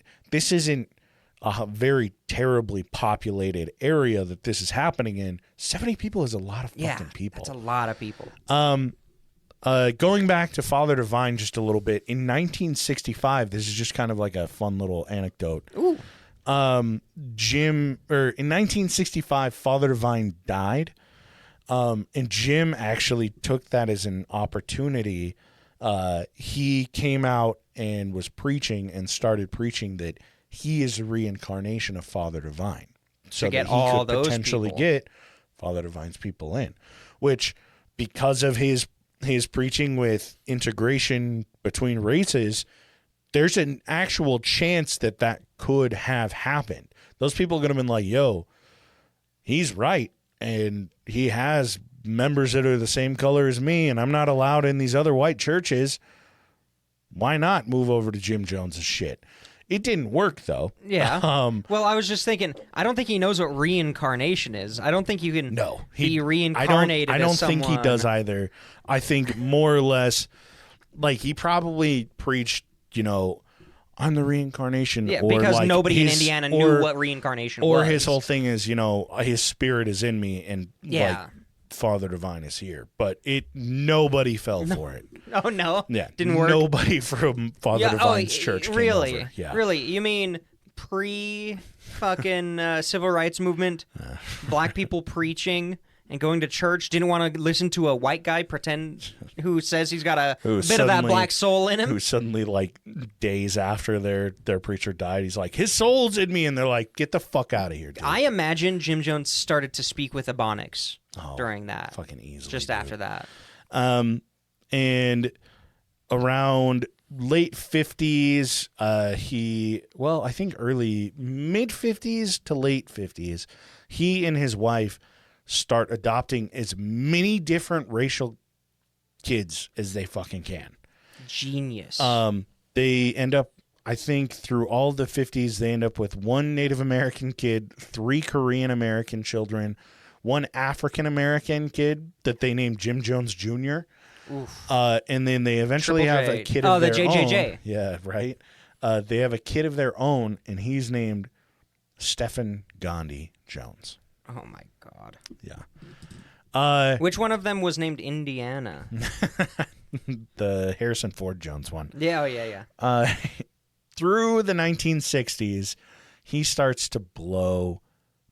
a very terribly populated area that this is happening in. 70 people is a lot of fucking people. That's a lot of people. Going back to Father Divine just a little bit, in 1965, this is just kind of like a fun little anecdote. Ooh. In 1965, Father Divine died. And Jim actually took that as an opportunity. He came out and was preaching and started preaching that he is the reincarnation of Father Divine. So get that he all could those potentially people. get Father Divine's people in, which because of his preaching with integration between races, there's an actual chance that could have happened. Those people are going to have been like, yo, he's right. And he has members that are the same color as me, and I'm not allowed in these other white churches. Why not move over to Jim Jones's shit? It didn't work, though. Yeah. Well, I was just thinking, I don't think he knows what reincarnation is. I don't think you can be reincarnated I don't as think he does either. I think more or less, like, he probably preached, I'm the reincarnation. Yeah, or because like nobody in Indiana knew what reincarnation was. Or his whole thing is, his spirit is in me and like Father Divine is here. But nobody fell for it. Oh, no? Yeah. Didn't work? Nobody from Father Divine's church came really? over. Yeah. Really? You mean pre-fucking civil rights movement, black people preaching and going to church, didn't want to listen to a white guy who says he's got a bit of that black soul in him? Who suddenly, like, days after their preacher died, he's like, his soul's in me, and they're like, get the fuck out of here, dude. I imagine Jim Jones started to speak with Ebonics during that. Fucking easily. Just after that. And around late 50s, I think mid-50s to late 50s, he and his wife start adopting as many different racial kids as they fucking can. Genius. They end up, I think, through all the 50s, they end up with 1 Native American kid, 3 Korean American children, 1 African American kid that they named Jim Jones Jr. Oof. And then they eventually have a kid of their own. Oh, the JJJ. Yeah, right. They have a kid of their own, and he's named Stephen Gandhi Jones. Oh, my God. Yeah. Which one of them was named Indiana? The Harrison Ford Jones one. Yeah, yeah. Through the 1960s, he starts to blow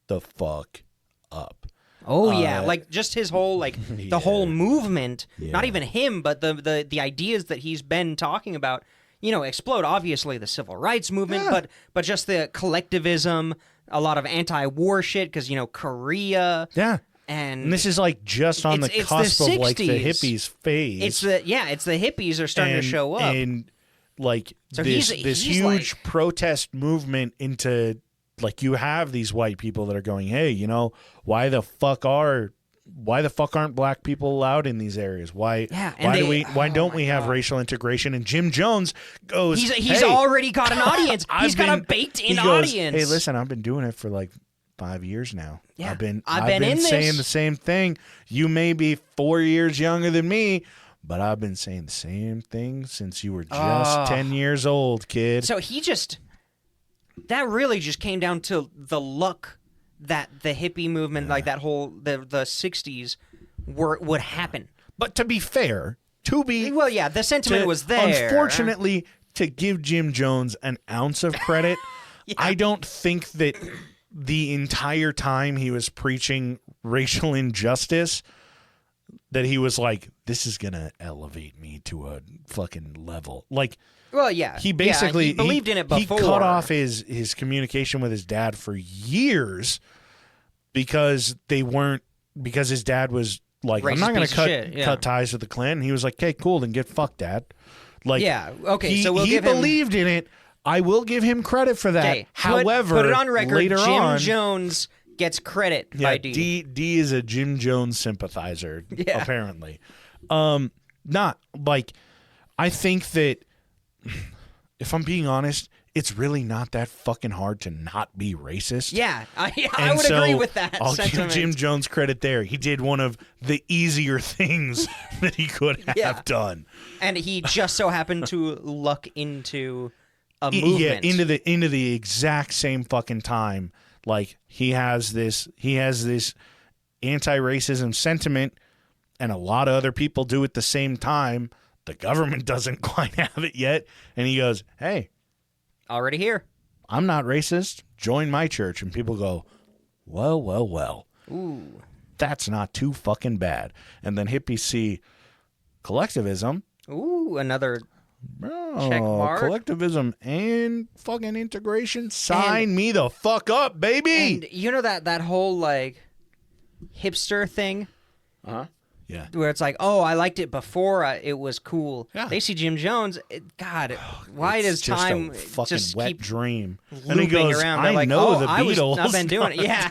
the fuck up. Oh, yeah. Like, just his whole, the whole movement, not even him, but the ideas that he's been talking about, explode. Obviously, the civil rights movement, but just the collectivism, a lot of anti-war shit, because, Korea. Yeah. And this is like just on the it's cusp the of like the 60s. hippies phase. It's the hippies are starting to show up. And like So this he's huge like- protest movement into like you have these white people that are going, hey, you know, why the fuck aren't black people allowed in these areas? Why don't we have racial integration? And Jim Jones goes, He's hey, already got an audience. He's got a baked-in audience. Hey, listen, I've been doing it for like 5 years now. Yeah, I've been in saying this. the same thing. You may be 4 years younger than me, but I've been saying the same thing since you were just 10 years old, kid. So that really just came down to the luck that the hippie movement, like that whole the 60s, would happen. But to be fair, the sentiment was there. Unfortunately, to give Jim Jones an ounce of credit, I don't think that the entire time he was preaching racial injustice that he was like, this is going to elevate me to a fucking level. Like, well, yeah. he basically he believed in it before. He cut off his communication with his dad for years because his dad was like, Racist I'm not going to cut ties with the Klan. And he was like, okay, cool, then get fucked, Dad. Like, yeah, okay, he, so we'll he give him... believed in it. I will give him credit for that. Okay, However, put it on record. later Jim on, Jones gets credit by D. D is a Jim Jones sympathizer, apparently. Not like, I think that if I'm being honest, it's really not that fucking hard to not be racist. Yeah, I would agree with that I'll sentiment. give Jim Jones credit there. He did one of the easier things that he could have done. And he just so happened to luck into a movement. Yeah, into the exact same fucking time. Like he has this anti-racism sentiment, and a lot of other people do at the same time. The government doesn't quite have it yet, and he goes, "Hey, already here. I'm not racist. Join my church." And people go, well. Ooh, that's not too fucking bad. And then hippies see collectivism. Ooh, another check mark. Collectivism and fucking integration. Sign me the fuck up, baby. And you know that whole like hipster thing? Uh-huh. Yeah. Where it's like, oh, I liked it before it was cool. Yeah. They see Jim Jones. God, why does just time a fucking just wet keep dream? looping And he goes, around? They're I like, know oh, the Beatles. I've been doing it. Yeah.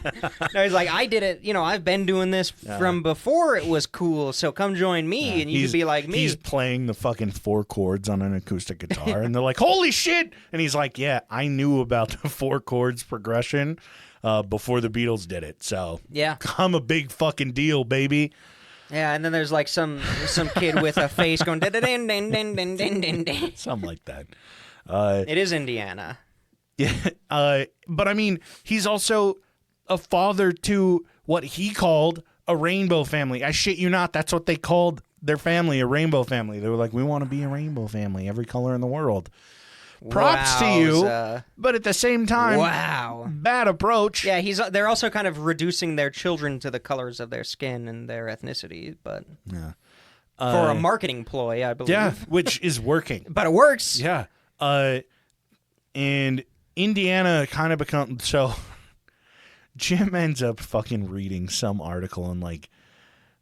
No, he's like, I did it. You know, I've been doing this from before it was cool. So come join me, and you can be like me. He's playing the fucking 4 chords on an acoustic guitar, and they're like, holy shit! And he's like, yeah, I knew about the 4 chords progression before the Beatles did it. So yeah, I'm a big fucking deal, baby. Yeah, and then there's like some kid with a face going din din din din din din din din. Something like that. It is Indiana. Yeah, but I mean, he's also a father to what he called a rainbow family. I shit you not, that's what they called their family, a rainbow family. They were like, we want to be a rainbow family, every color in the world. Props to you, but at the same time, bad approach. Yeah, they're also kind of reducing their children to the colors of their skin and their ethnicity, but for a marketing ploy, I believe. Yeah, which is working. But it works. Yeah. And Indiana kind of becomes... So, Jim ends up fucking reading some article in, like,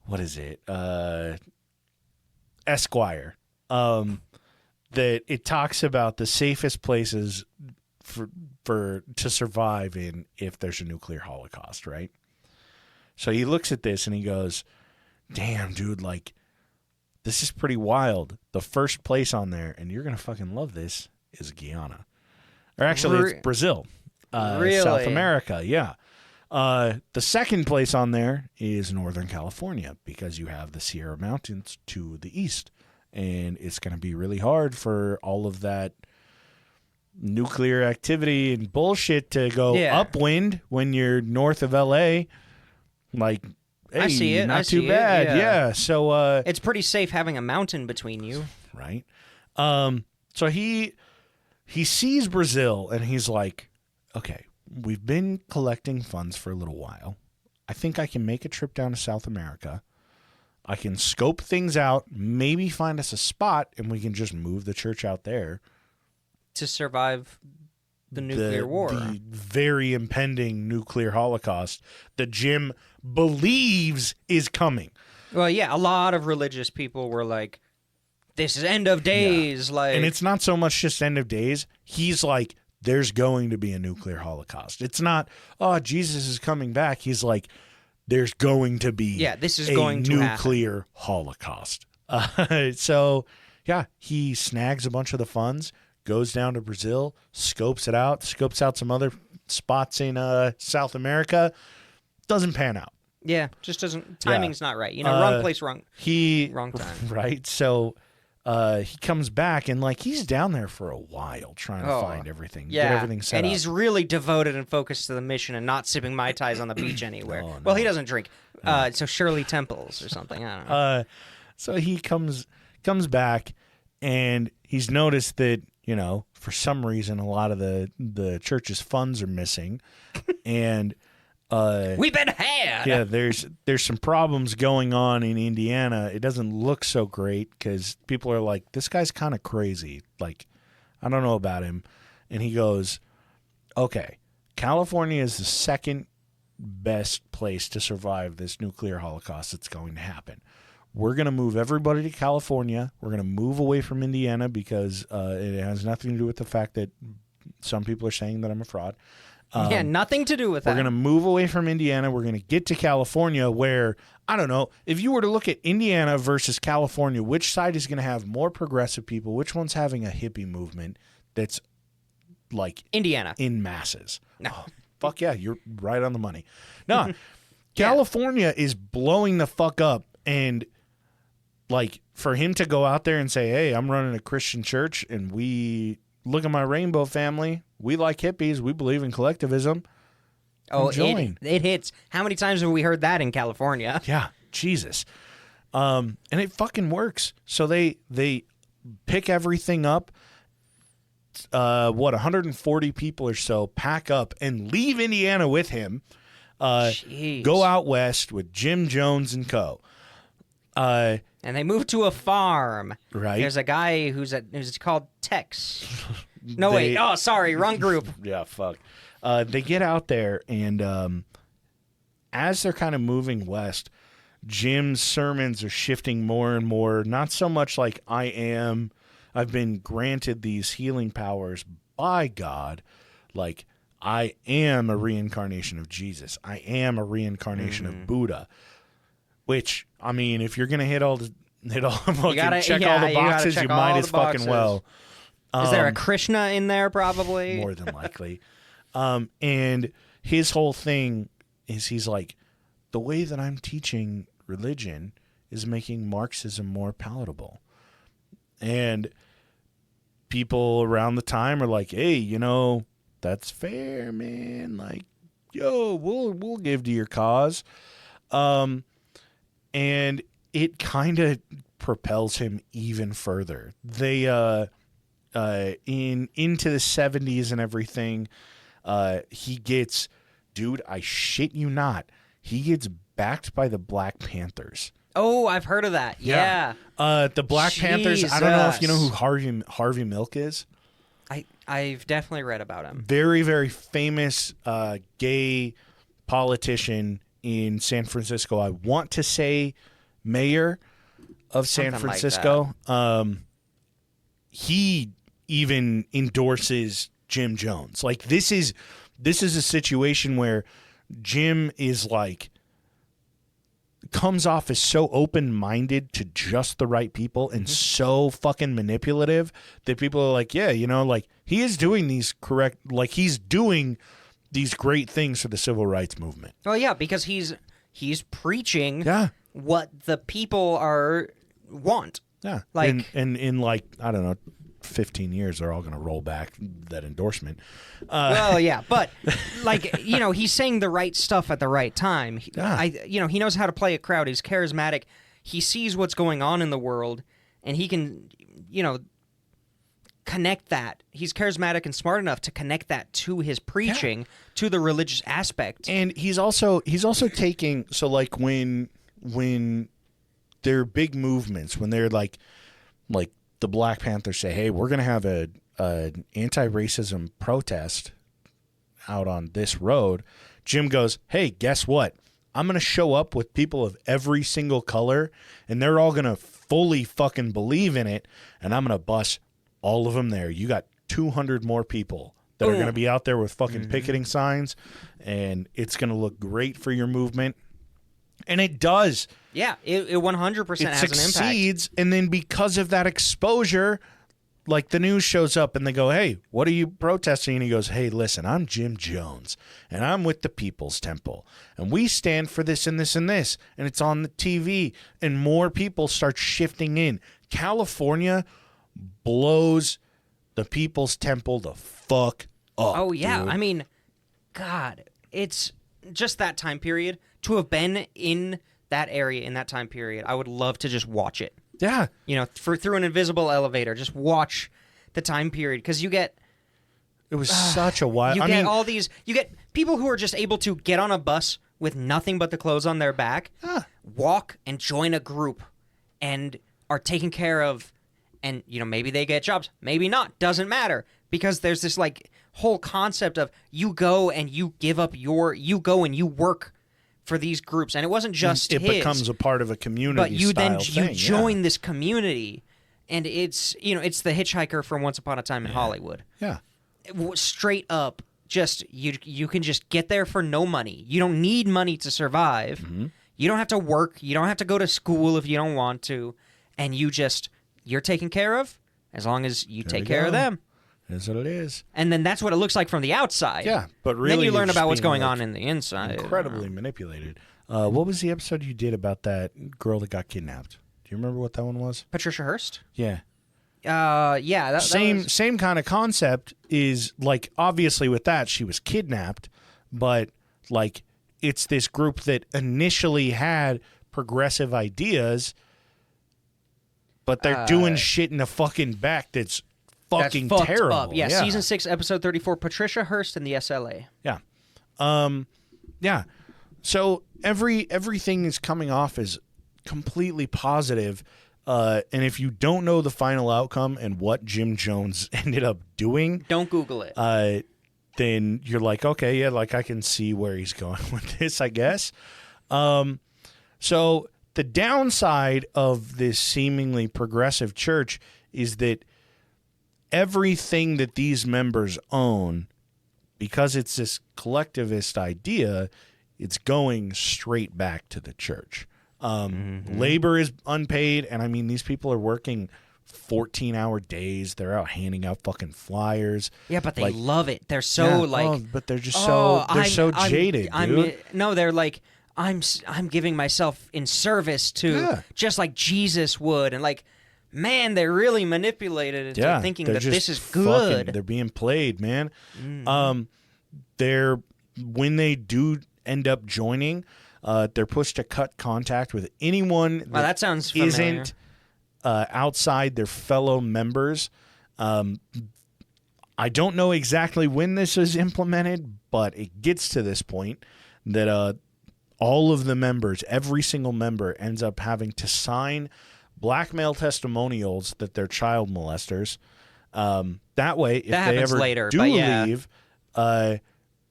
what is it? Esquire. That it talks about the safest places for to survive in if there's a nuclear holocaust, right? So he looks at this and he goes, damn, dude, like, this is pretty wild. The first place on there, and you're going to fucking love this, is Guyana. Or actually, it's Brazil. Really? South America, yeah. The second place on there is Northern California because you have the Sierra Mountains to the east. And it's going to be really hard for all of that nuclear activity and bullshit to go upwind when you're north of L.A. Like, hey, I see it. not too bad. Yeah. So it's pretty safe having a mountain between you. Right. So he sees Brazil and he's like, okay, we've been collecting funds for a little while. I think I can make a trip down to South America. I can scope things out, maybe find us a spot, and we can just move the church out there. To survive the nuclear war. The very impending nuclear holocaust that Jim believes is coming. Well, yeah, a lot of religious people were like, this is end of days. Like, and it's not so much just end of days. He's like, there's going to be a nuclear holocaust. It's not, oh, Jesus is coming back. He's like, there's going to be this is going to nuclear holocaust. So, yeah, he snags a bunch of the funds, goes down to Brazil, scopes out some other spots in South America. Doesn't pan out. Yeah, just doesn't. Timing's not right. Wrong place, wrong time. Right. So he comes back and like he's down there for a while trying to find everything, get everything set up. And he's really devoted and focused to the mission and not sipping Mai Tais on the beach anywhere. Well, he doesn't drink. So Shirley Temples or something. I don't know. So he comes back and he's noticed that, for some reason a lot of the church's funds are missing. And we've been had. Yeah, there's some problems going on in Indiana. It doesn't look so great because people are like, this guy's kind of crazy. Like, I don't know about him. And he goes, okay, California is the second best place to survive this nuclear holocaust that's going to happen. We're going to move everybody to California. We're going to move away from Indiana because it has nothing to do with the fact that some people are saying that I'm a fraud. Nothing to do with that. We're going to move away from Indiana. We're going to get to California where, I don't know, if you were to look at Indiana versus California, which side is going to have more progressive people? Which one's having a hippie movement that's like Indiana in masses? No. Oh, fuck yeah, you're right on the money. No, California is blowing the fuck up. And like for him to go out there and say, hey, I'm running a Christian church and look at my rainbow family. We like hippies. We believe in collectivism. Oh, it hits. How many times have we heard that in California? Yeah, Jesus. And it fucking works. So they pick everything up. 140 people or so pack up and leave Indiana with him. Go out west with Jim Jones and co. And they move to a farm. Right. There's a guy who's called Tex. No, wait. Oh, sorry. Wrong group. Yeah, fuck. They get out there, and as they're kind of moving west, Jim's sermons are shifting more and more. Not so much like I've been granted these healing powers by God. Like, I am a reincarnation of Jesus. I am a reincarnation of Buddha. Which, I mean, if you're going to check all the boxes, you might as fucking well. Is there a Krishna in there, probably? More than likely. And his whole thing is he's like, the way that I'm teaching religion is making Marxism more palatable. And people around the time are like, hey, that's fair, man. Like, yo, we'll give to your cause. And it kind of propels him even further. They into the 70s and everything, he gets, dude, I shit you not, he gets backed by the Black Panthers. Oh, I've heard of that. Yeah. The Black Panthers, I don't know if you know who Harvey Milk is. I've definitely read about him. Very, very famous gay politician in San Francisco. I want to say mayor of San Francisco. Like he even endorses Jim Jones. Like this is a situation where Jim is like comes off as so open-minded to just the right people and so fucking manipulative that people are like, yeah, like he is doing these correct, like he's doing these great things for the civil rights movement. Well, yeah, because he's preaching what the people want. Yeah. Like, and in like, I don't know, 15 years, they're all going to roll back that endorsement. Well, yeah, but like, he's saying the right stuff at the right time. He knows how to play a crowd. He's charismatic. He sees what's going on in the world, and he can, connect that. He's charismatic and smart enough to connect that to his preaching, to the religious aspect. And he's also taking, so like when there are big movements, when they're like the Black Panthers say, hey, we're going to have a an anti-racism protest out on this road, Jim goes, hey, guess what? I'm going to show up with people of every single color, and they're all going to fully fucking believe in it, and I'm going to bus all of them there. You got 200 more people that are going to be out there with fucking picketing signs, and it's going to look great for your movement. And it does. Yeah, it 100% has an impact. It succeeds, and then because of that exposure, like the news shows up and they go, hey, what are you protesting? And he goes, hey, listen, I'm Jim Jones, and I'm with the People's Temple, and we stand for this and this and this, and it's on the TV, and more people start shifting in. California blows the People's Temple the fuck up. Oh, yeah. Dude. I mean, God, it's just that time period. To have been in that area in that time period, I would love to just watch it. Yeah. You know, through an invisible elevator, just watch the time period, because you get... It was such a wild... You get people who are just able to get on a bus with nothing but the clothes on their back, walk and join a group, and are taken care of, and, you know, maybe they get jobs, maybe not, doesn't matter, because there's this, like, whole concept of you go and you give up you go and you work for these groups, and it wasn't just it becomes a part of a community, but you style you join this community, and it's, you know, it's the hitchhiker from Once Upon a Time in Hollywood. Yeah. Straight up, just you can just get there for no money. You don't need money to survive. You don't have to work. You don't have to go to school if you don't want to, and you're taken care of as long as you take care of them. Is what it is. And then that's what it looks like from the outside. Yeah, but really, then you learn just about what's being, going on in the inside. Incredibly manipulated. What was the episode you did about that girl that got kidnapped? Do you remember what that one was? Patricia Hearst? Yeah. Yeah. Same kind of concept is, like, obviously with that she was kidnapped, but like it's this group that initially had progressive ideas, but they're doing shit in the fucking back that's fucking terrible. Up. Yeah, season 6, episode 34, Patricia Hearst and the SLA. Yeah. Yeah. So everything is coming off as completely positive. And if you don't know the final outcome and what Jim Jones ended up doing, don't Google it. Then you're like, okay, yeah, like I can see where he's going with this, I guess. So the downside of this seemingly progressive church is that everything that these members own, because it's this collectivist idea, it's going straight back to the church. Labor is unpaid, and I mean, these people are working 14-hour days. They're out handing out fucking flyers. Yeah, but they love it. They're so but they're just so jaded, dude. No, they're like, I'm giving myself in service to just like Jesus would, and like, man, they're really manipulated into thinking that this is good. They're being played, man. When they do end up joining, they're pushed to cut contact with anyone that sounds familiar. Isn't outside their fellow members. I don't know exactly when this is implemented, but it gets to this point that all of the members, every single member, ends up having to sign blackmail testimonials that they're child molesters. That way, if they ever leave,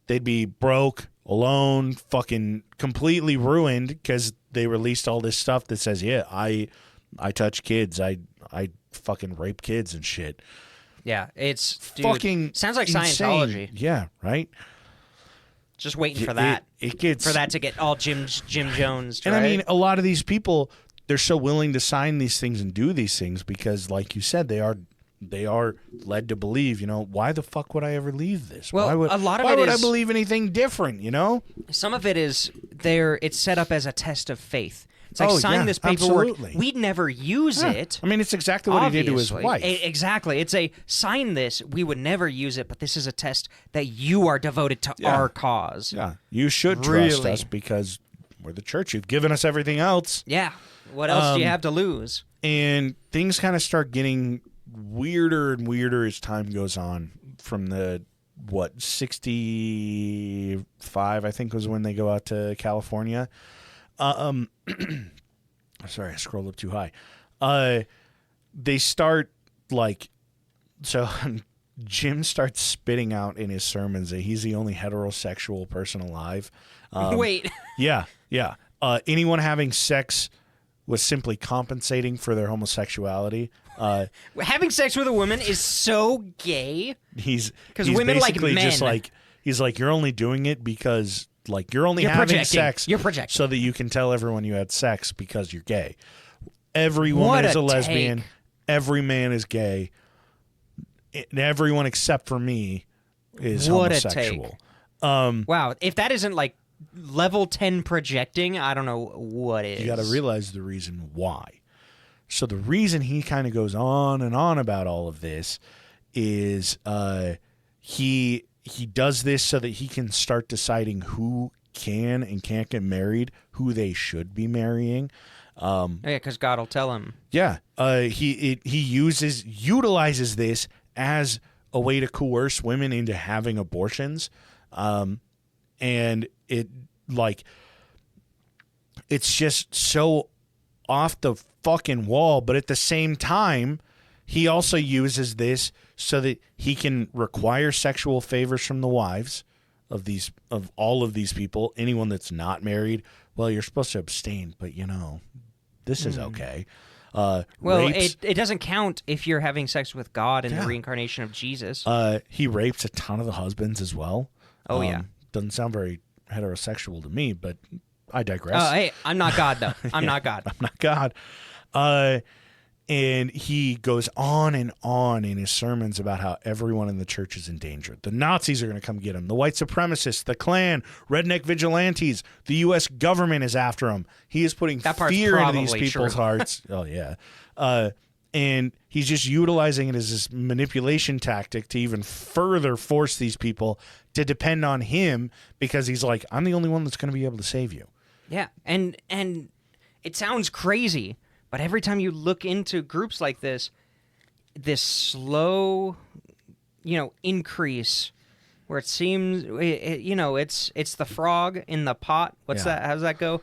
they'd be broke, alone, fucking completely ruined, because they released all this stuff that says, yeah, I touch kids, I fucking rape kids and shit. Yeah, it's fucking sounds like insane. Scientology. Yeah, right. Just waiting for that. It gets for that to get all Jim Jones. And I mean, a lot of these people, they're so willing to sign these things and do these things because, like you said, they are led to believe, you know, why the fuck would I ever leave this? Well, why would I believe anything different, you know? Some of it is it's set up as a test of faith. It's like, sign this paperwork. Absolutely. We'd never use it. I mean, it's exactly what he did to his wife. Exactly. It's a, sign this. We would never use it, but this is a test that you are devoted to our cause. Yeah. You should trust us because we're the church. You've given us everything else. Yeah. What else do you have to lose? And things kind of start getting weirder and weirder as time goes on. From the 65, I think, was when they go out to California. Sorry, I scrolled up too high. They start, like, so Jim starts spitting out in his sermons that he's the only heterosexual person alive. Wait. Yeah. Anyone having sex was simply compensating for their homosexuality. Having sex with a woman is so gay. He's women like basically men. just like, he's like, you're only doing it because like you're only having projecting. sex. You're projecting. So that you can tell everyone you had sex because you're gay. Every woman What is a a lesbian. take. Every man is gay. Everyone except for me is What a homosexual. Wow. If that isn't like level 10 projecting, I don't know what is. You got to realize the reason why. So the reason he kind of goes on and on about all of this is he does this so that he can start deciding who can and can't get married, who they should be marrying. Yeah, because God will tell him. Yeah, he utilizes this as a way to coerce women into having abortions, and it's just so off the fucking wall. But at the same time, he also uses this so that he can require sexual favors from the wives of all of these people. Anyone that's not married, well, you're supposed to abstain, but this is okay. Well, rapes, it doesn't count if you're having sex with God in the reincarnation of Jesus. he rapes a ton of the husbands as well. Oh, yeah. Doesn't sound very heterosexual to me, but I digress. Oh, hey, I'm not God, though. I'm not God. I'm not God. And he goes on and on in his sermons about how everyone in the church is in danger. The Nazis are going to come get him. The white supremacists, the Klan, redneck vigilantes, the U.S. government is after him. He is putting fear into these people's hearts. Oh, yeah. And he's just utilizing it as this manipulation tactic to even further force these people to depend on him because he's like, I'm the only one that's going to be able to save you. Yeah, and it sounds crazy, but every time you look into groups like this slow, increase where it seems, it's the frog in the pot. What's that? How does that go?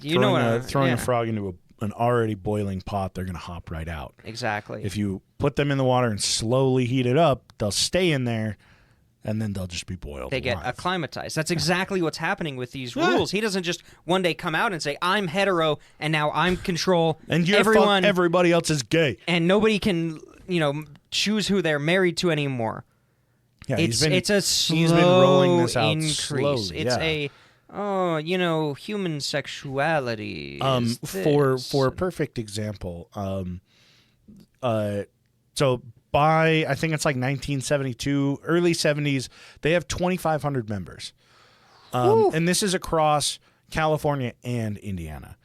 Throwing a frog into an already boiling pot, they're going to hop right out. Exactly. If you put them in the water and slowly heat it up, they'll stay in there, and then they'll just be boiled. They get acclimatized. That's exactly what's happening with these rules. He doesn't just one day come out and say, I'm hetero, and now I'm control and everyone. Everybody else is gay. And nobody can, choose who they're married to anymore. Yeah, it's a slow he's been rolling this out increase. slowly. It's human sexuality. For a perfect example, so by I think it's like 1972, early 70s, they have 2,500 members, and this is across California and Indiana.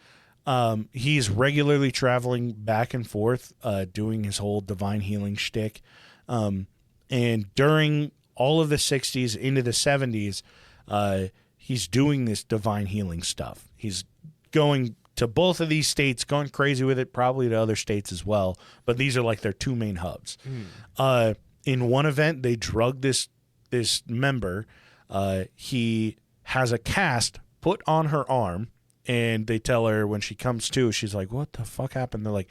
He's regularly traveling back and forth, doing his whole divine healing shtick. And during all of the 60s into the 70s, he's doing this divine healing stuff. He's going to both of these states, going crazy with it, probably to other states as well. But these are like their two main hubs. In one event, they drug this member. He has a cast put on her arm, and they tell her when she comes to, she's like, what the fuck happened? They're like,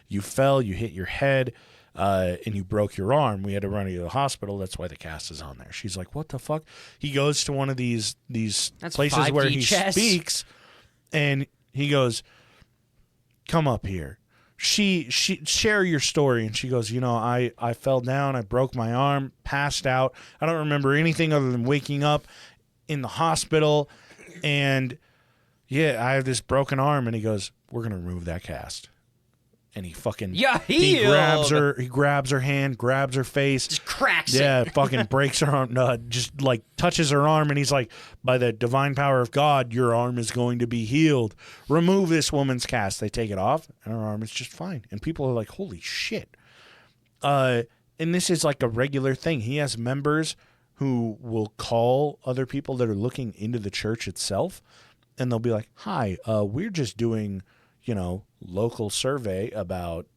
you fell, you hit your head, and you broke your arm. We had to run you to the hospital. That's why the cast is on there. She's like, what the fuck? He goes to one of these places where he speaks, and he goes, come up here. She share your story. And she goes, I fell down. I broke my arm, passed out. I don't remember anything other than waking up in the hospital. And yeah, I have this broken arm. And he goes, we're going to remove that cast. And he fucking he grabs her hand, grabs her face, just cracks it. Yeah, fucking breaks her arm, just like touches her arm, and he's like, by the divine power of God, your arm is going to be healed. Remove this woman's cast. They take it off, and her arm is just fine. And people are like, holy shit. And this is like a regular thing. He has members who will call other people that are looking into the church itself, and they'll be like, hi, we're just doing local survey about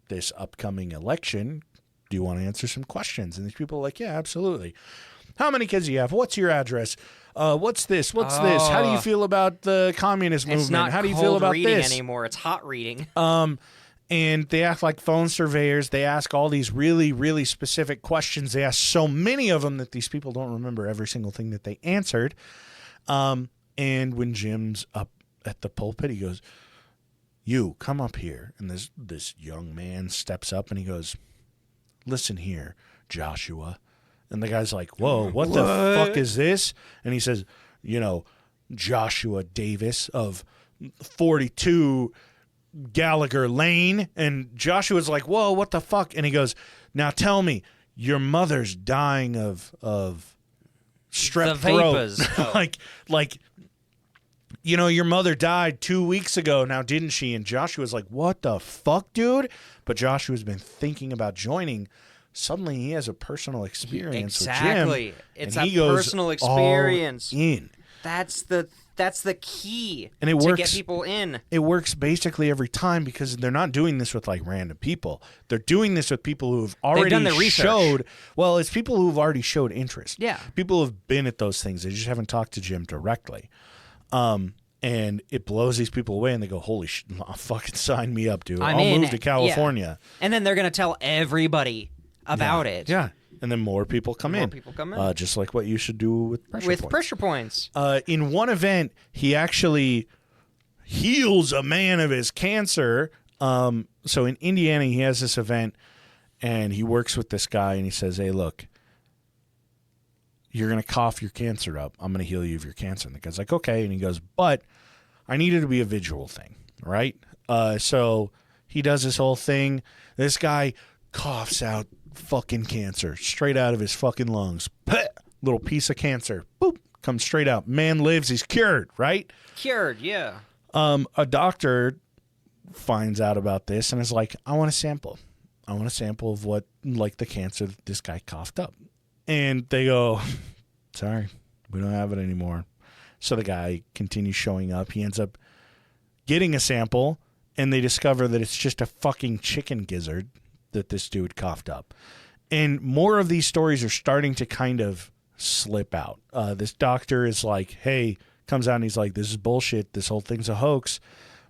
this upcoming election. Do you want to answer some questions? And these people are like, yeah, absolutely. How many kids do you have? What's your address? What's this? What's this? How do you feel about the communist movement? It's not How do you feel about reading this? Anymore. It's hot reading. And they act like phone surveyors. They ask all these really, really specific questions. They ask so many of them that these people don't remember every single thing that they answered. And when Jim's up at the pulpit, he goes, "You, come up here." And this young man steps up and he goes, "Listen here, Joshua." And the guy's like, "Whoa, what the fuck is this?" And he says, "Joshua Davis of 42 Gallagher Lane." And Joshua's like, "Whoa, what the fuck?" And he goes, "Now tell me, your mother's dying of strep throat." like your mother died 2 weeks ago now, didn't she? And Joshua's like, "What the fuck, dude?" But Joshua's been thinking about joining. Suddenly he has a personal experience with Jim. Exactly. It's a personal experience. All in. That's the key and it to works, get people in. It works basically every time because they're not doing this with like random people. They're doing this with people who have already done the research. showed. Well, it's people who have already showed interest. Yeah. People who have been at those things. They just haven't talked to Jim directly. And it blows these people away and they go, "Holy shit, fucking sign me up, dude. I'll move to California." Yeah. And then they're going to tell everybody about it. Yeah. And then more people come in. Just like what you should do with pressure points. In one event, he actually heals a man of his cancer. So in Indiana, he has this event, and he works with this guy, and he says, "Hey, look, you're going to cough your cancer up. I'm going to heal you of your cancer." And the guy's like, "Okay." And he goes, "But I need it to be a visual thing, right?" So he does this whole thing. This guy coughs out fucking cancer straight out of his fucking lungs. Little piece of cancer, boop, comes straight out. Man lives. He's cured, right? Cured, yeah. A doctor finds out about this and is like, "I want a sample. I want a sample of what, like, the cancer that this guy coughed up." And they go, "Sorry, we don't have it anymore." So the guy continues showing up. He ends up getting a sample, and they discover that it's just a fucking chicken gizzard that this dude coughed up. And more of these stories are starting to kind of slip out. This doctor is like, hey, comes out and he's like, "This is bullshit. This whole thing's a hoax."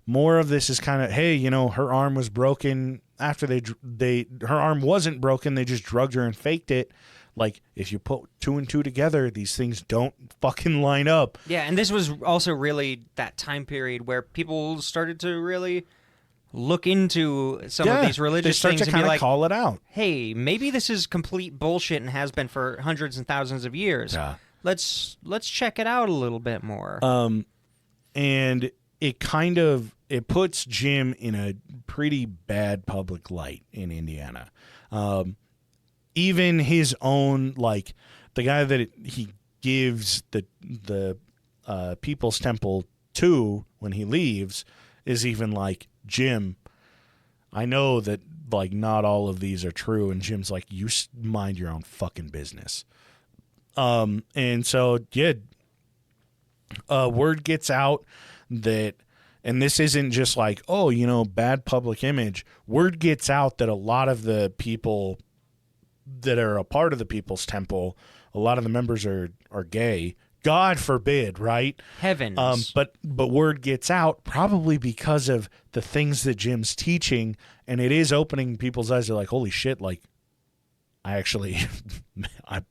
More of this is kind of, hey, her arm was broken after her arm wasn't broken. They just drugged her and faked it. Like, if you put two and two together, these things don't fucking line up. Yeah, and this was also really that time period where people started to really look into some of these religious things and be like, call it out. Hey, maybe this is complete bullshit and has been for hundreds and thousands of years. Yeah. Let's check it out a little bit more. And it puts Jim in a pretty bad public light in Indiana. Even his own, like, the guy that he gives the People's Temple to when he leaves is even like, "Jim, I know that, like, not all of these are true." And Jim's like, "You mind your own fucking business." And so, yeah, word gets out that, and this isn't just like, oh, bad public image. Word gets out that a lot of the people that are a part of the People's Temple, a lot of the members are gay. God forbid, right? Heavens. But word gets out probably because of the things that Jim's teaching, and it is opening people's eyes. They're like, holy shit, like, I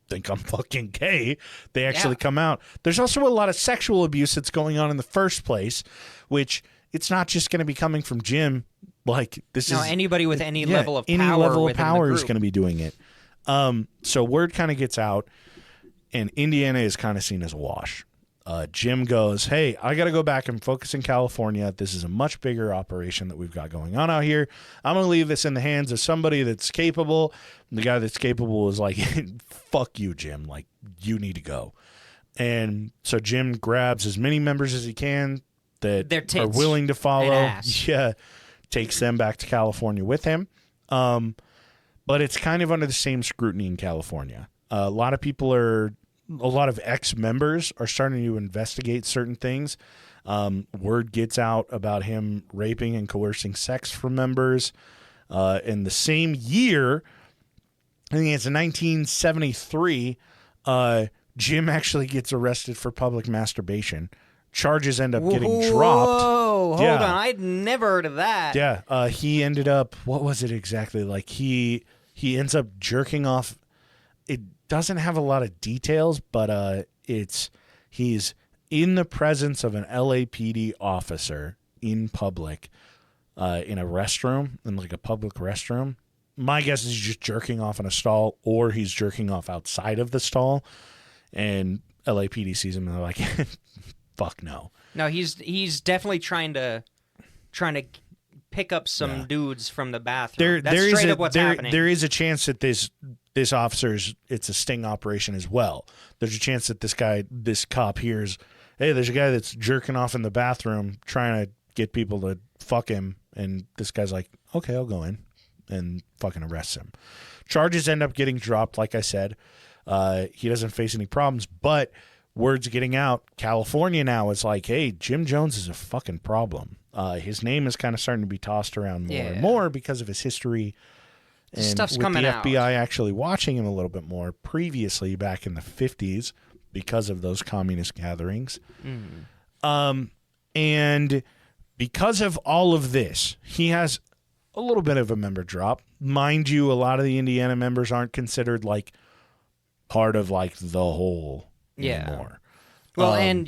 think I'm fucking gay. They actually come out. There's also a lot of sexual abuse that's going on in the first place, which it's not just going to be coming from Jim. Like, this is anybody with any level of power. Any level of power is going to be doing it. So word kind of gets out, and Indiana is kind of seen as a wash. Jim goes, "Hey, I got to go back and focus in California. This is a much bigger operation that we've got going on out here. I'm going to leave this in the hands of somebody that's capable." And the guy that's capable is like, "Fuck you, Jim. Like, you need to go." And so Jim grabs as many members as he can that are willing to follow. Yeah, takes them back to California with him. But it's kind of under the same scrutiny in California. A lot of ex-members are starting to investigate certain things. Word gets out about him raping and coercing sex from members. In the same year, I think it's in 1973, Jim actually gets arrested for public masturbation, charges end up getting dropped. Whoa, hold on. I'd never heard of that. Yeah, he ended up, what was it exactly? Like he ends up jerking off. It doesn't have a lot of details, but he's in the presence of an LAPD officer in public, in a restroom, in like a public restroom. My guess is he's just jerking off in a stall, or he's jerking off outside of the stall, and LAPD sees him and they're like, fuck no. No, he's definitely trying to pick up some dudes from the bathroom. That's straight up what's happening. There is a chance that this officer's, it's a sting operation as well. There's a chance that this cop hears, hey, there's a guy that's jerking off in the bathroom trying to get people to fuck him, and this guy's like, okay, I'll go in and fucking arrest him. Charges end up getting dropped, like I said. He doesn't face any problems, but word's getting out. California now is like, hey, Jim Jones is a fucking problem. His name is kind of starting to be tossed around more and more because of his history. And stuff's with coming the out. FBI actually watching him a little bit more previously back in the 50s because of those communist gatherings. And because of all of this, he has a little bit of a member drop. Mind you, a lot of the Indiana members aren't considered like part of like the whole anymore. Well,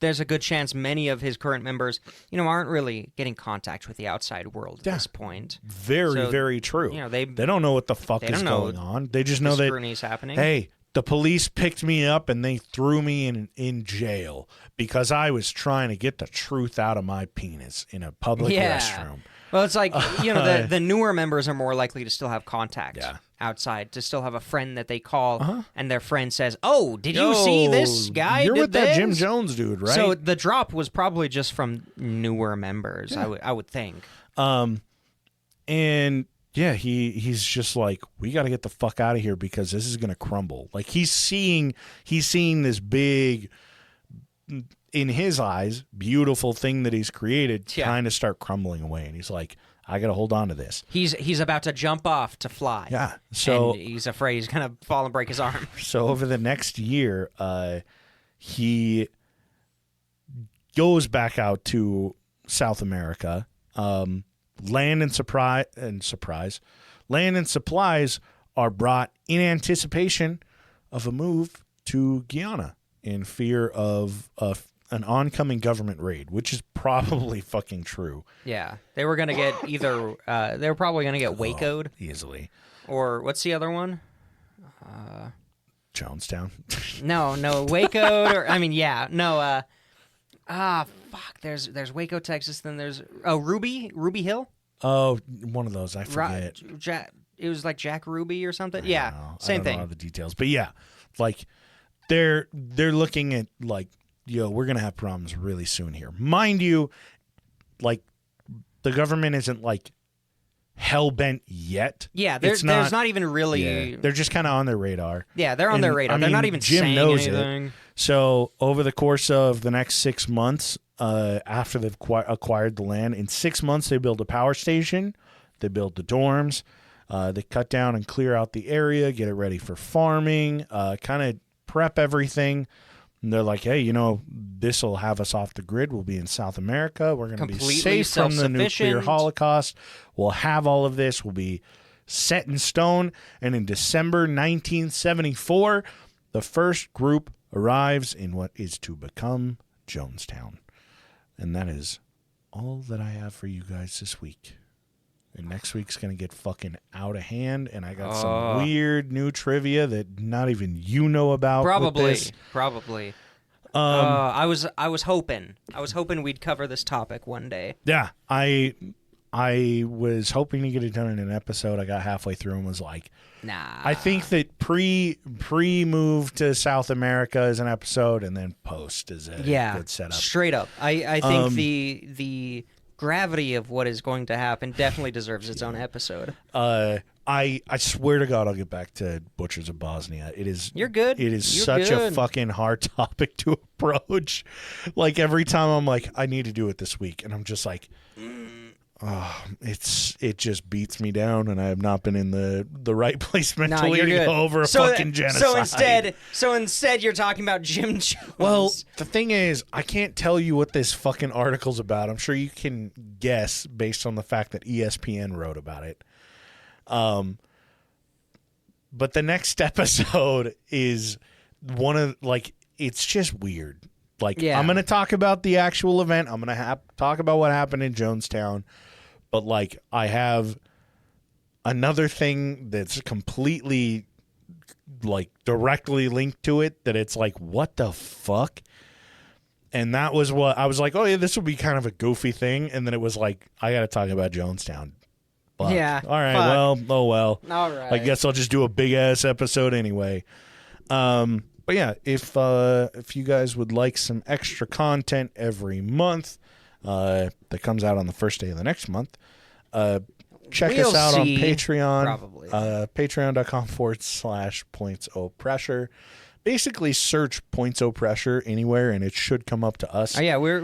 there's a good chance many of his current members, aren't really getting contact with the outside world at this point. Very true. They don't know what the fuck is going on. They just know that scrutiny is happening. Hey, the police picked me up and they threw me in jail because I was trying to get the truth out of my penis in a public restroom. Well, it's like, the newer members are more likely to still have contact outside, to still have a friend that they call, and their friend says, oh, did you see this guy? You're did with this? that Jim Jones dude, right? So the drop was probably just from newer members, I would think. And yeah, he's just like, we got to get the fuck out of here because this is going to crumble. Like he's seeing this big, in his eyes, beautiful thing that he's created kind of start crumbling away. And he's like, I got to hold on to this. He's about to jump off to fly. Yeah. So and he's afraid he's going to fall and break his arm. So over the next year, he goes back out to South America. Land and supplies are brought in anticipation of a move to Guyana in fear of an oncoming government raid, which is probably fucking true. Yeah, they were gonna get either. They were probably gonna get Waco'd easily, or what's the other one? Jonestown. No, Waco'd or fuck. There's Waco, Texas. Then there's Ruby Hill. Oh, one of those. I forget. It was like Jack Ruby or something. Same thing. I don't know all the details, but yeah, like they're looking at like, we're gonna have problems really soon here. Mind you, like the government isn't like hell bent yet. Yeah, there's not even really. Yeah, they're just kind of on their radar. Yeah, they're on their radar. They're not even Jim saying knows anything. So over the course of the next 6 months, after they've acquired the land, in 6 months they build a power station, they build the dorms, they cut down and clear out the area, get it ready for farming, kind of prep everything. And they're like, hey, this will have us off the grid. We'll be in South America. We're going to be safe from the nuclear holocaust. We'll have all of this. We'll be set in stone. And in December 1974, the first group arrives in what is to become Jonestown. And that is all that I have for you guys this week. And next week's going to get fucking out of hand, and I got some weird new trivia that not even you know about. Probably. I was hoping we'd cover this topic one day. Yeah, I was hoping to get it done in an episode. I got halfway through and was like, nah. I think that pre move to South America is an episode, and then post is a good setup. Straight up. I think the gravity of what is going to happen definitely deserves its own episode. I swear to God, I'll get back to Butchers of Bosnia. It is. You're good. It is such a fucking hard topic to approach. Like every time I'm like, I need to do it this week, and I'm just like, it just beats me down, and I have not been in the right place mentally you're to good. go over a fucking genocide. So instead, you're talking about Jim Jones. Well, the thing is, I can't tell you what this fucking article's about. I'm sure you can guess based on the fact that ESPN wrote about it. But the next episode is one of, like, it's just weird. Like, I'm going to talk about the actual event. I'm going to talk about what happened in Jonestown. But, like, I have another thing that's completely, like, directly linked to it that it's like, what the fuck? And that was what I was like, oh, yeah, this would be kind of a goofy thing. And then it was like, I got to talk about Jonestown. Fuck. Yeah. All right. Fuck. Well, oh, well. All right. I guess I'll just do a big-ass episode anyway. But yeah, if you guys would like some extra content every month that comes out on the first day of the next month, check us out on Patreon. Probably. Patreon.com/points-o-pressure. Basically, search Points-o-pressure anywhere, and it should come up to us. Oh yeah, we're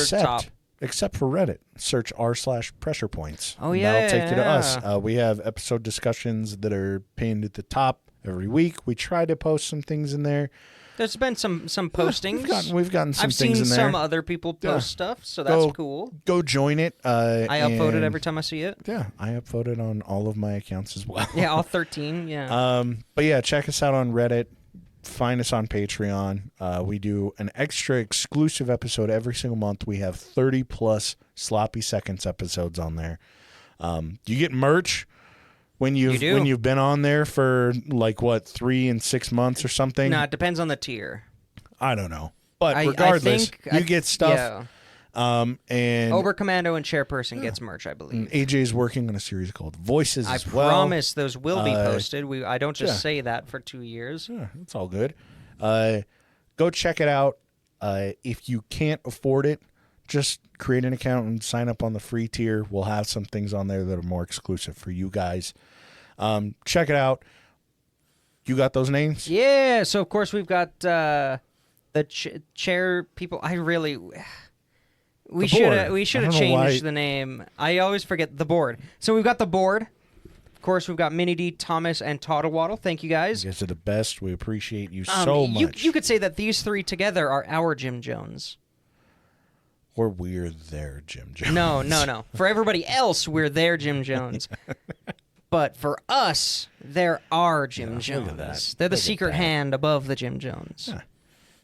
top. Except for Reddit. Search r/pressure points. Oh yeah, that'll take you to us. We have episode discussions that are pinned at the top every week. We try to post some things in there. There's been some postings. We've gotten some I've things seen in there. some other people post stuff, so that's cool. Go join it. I upvote it every time I see it. Yeah, I upvote it on all of my accounts as well. Yeah, all 13. Yeah. But yeah, check us out on Reddit. Find us on Patreon. We do an extra exclusive episode every single month. We have 30 plus sloppy seconds episodes on there. You get merch when you've been on there for like what 3 and 6 months or something. No, it depends on the tier. I don't know, but regardless, you get stuff. Yeah. And Overcommando and Chairperson gets merch, I believe. AJ's working on a series called Voices as well. I promise those will be posted. I don't just say that for 2 years. Yeah, it's all good. Go check it out. If you can't afford it, just create an account and sign up on the free tier. We'll have some things on there that are more exclusive for you guys. Check it out. You got those names? Yeah. So, of course, we've got the chair people. We should have changed the name. I always forget the board. So we've got the board. Of course, we've got Minnie D, Thomas, and Toddlewaddle. Thank you guys. You guys are the best. We appreciate you so much. You could say that these three together are our Jim Jones. Or we're their Jim Jones. No. For everybody else, we're their Jim Jones. But for us, they're our Jim Jones. Look at that. They're the secret hand above the Jim Jones. Yeah.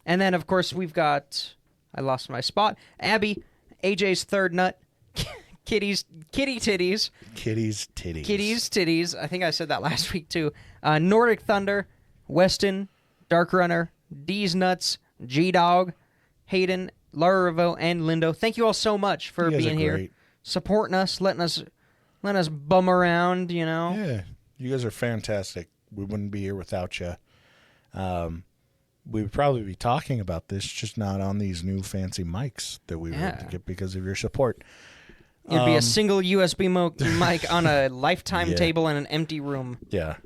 And then, of course, we've got... I lost my spot. Abby, AJ's third nut, Kitty titties. Kitty's titties. Kitty's titties. I think I said that last week, too. Nordic Thunder, Weston, Dark Runner, D's Nuts, G-Dog, Hayden, Laura Revo, and Lindo. Thank you all so much for being here, supporting us, letting us bum around, you know. Yeah, you guys are fantastic. We wouldn't be here without you. We would probably be talking about this, just not on these new fancy mics that we were able to get because of your support. It'd be a single USB mic on a lifetime table in an empty room. Yeah,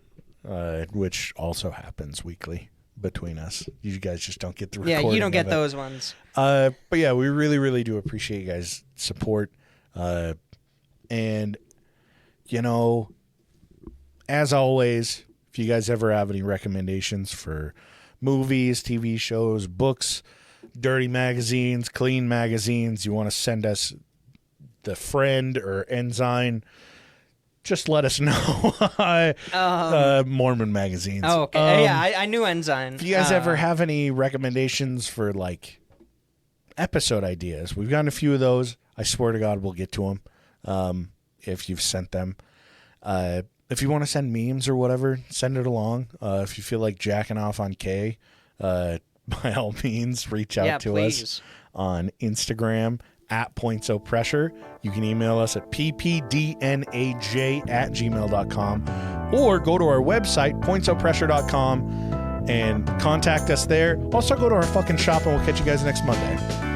which also happens weekly between us. You guys just don't get the recording. Yeah, you don't get those ones. But yeah, we really, really do appreciate you guys' support. And, you know, as always, if you guys ever have any recommendations for movies, TV shows, books, dirty magazines, clean magazines, you want to send us the Friend or Ensign, just let us know. Mormon magazines. Oh, okay. I knew Ensign. If you guys ever have any recommendations for, like, episode ideas, we've gotten a few of those. I swear to God we'll get to them if you've sent them. If you want to send memes or whatever, send it along. If you feel like jacking off on Kay, by all means, reach out to us on Instagram at pointsopressure. You can email us at ppdnaj@gmail.com or go to our website, pointsopressure.com, and contact us there. Also, go to our fucking shop, and we'll catch you guys next Monday.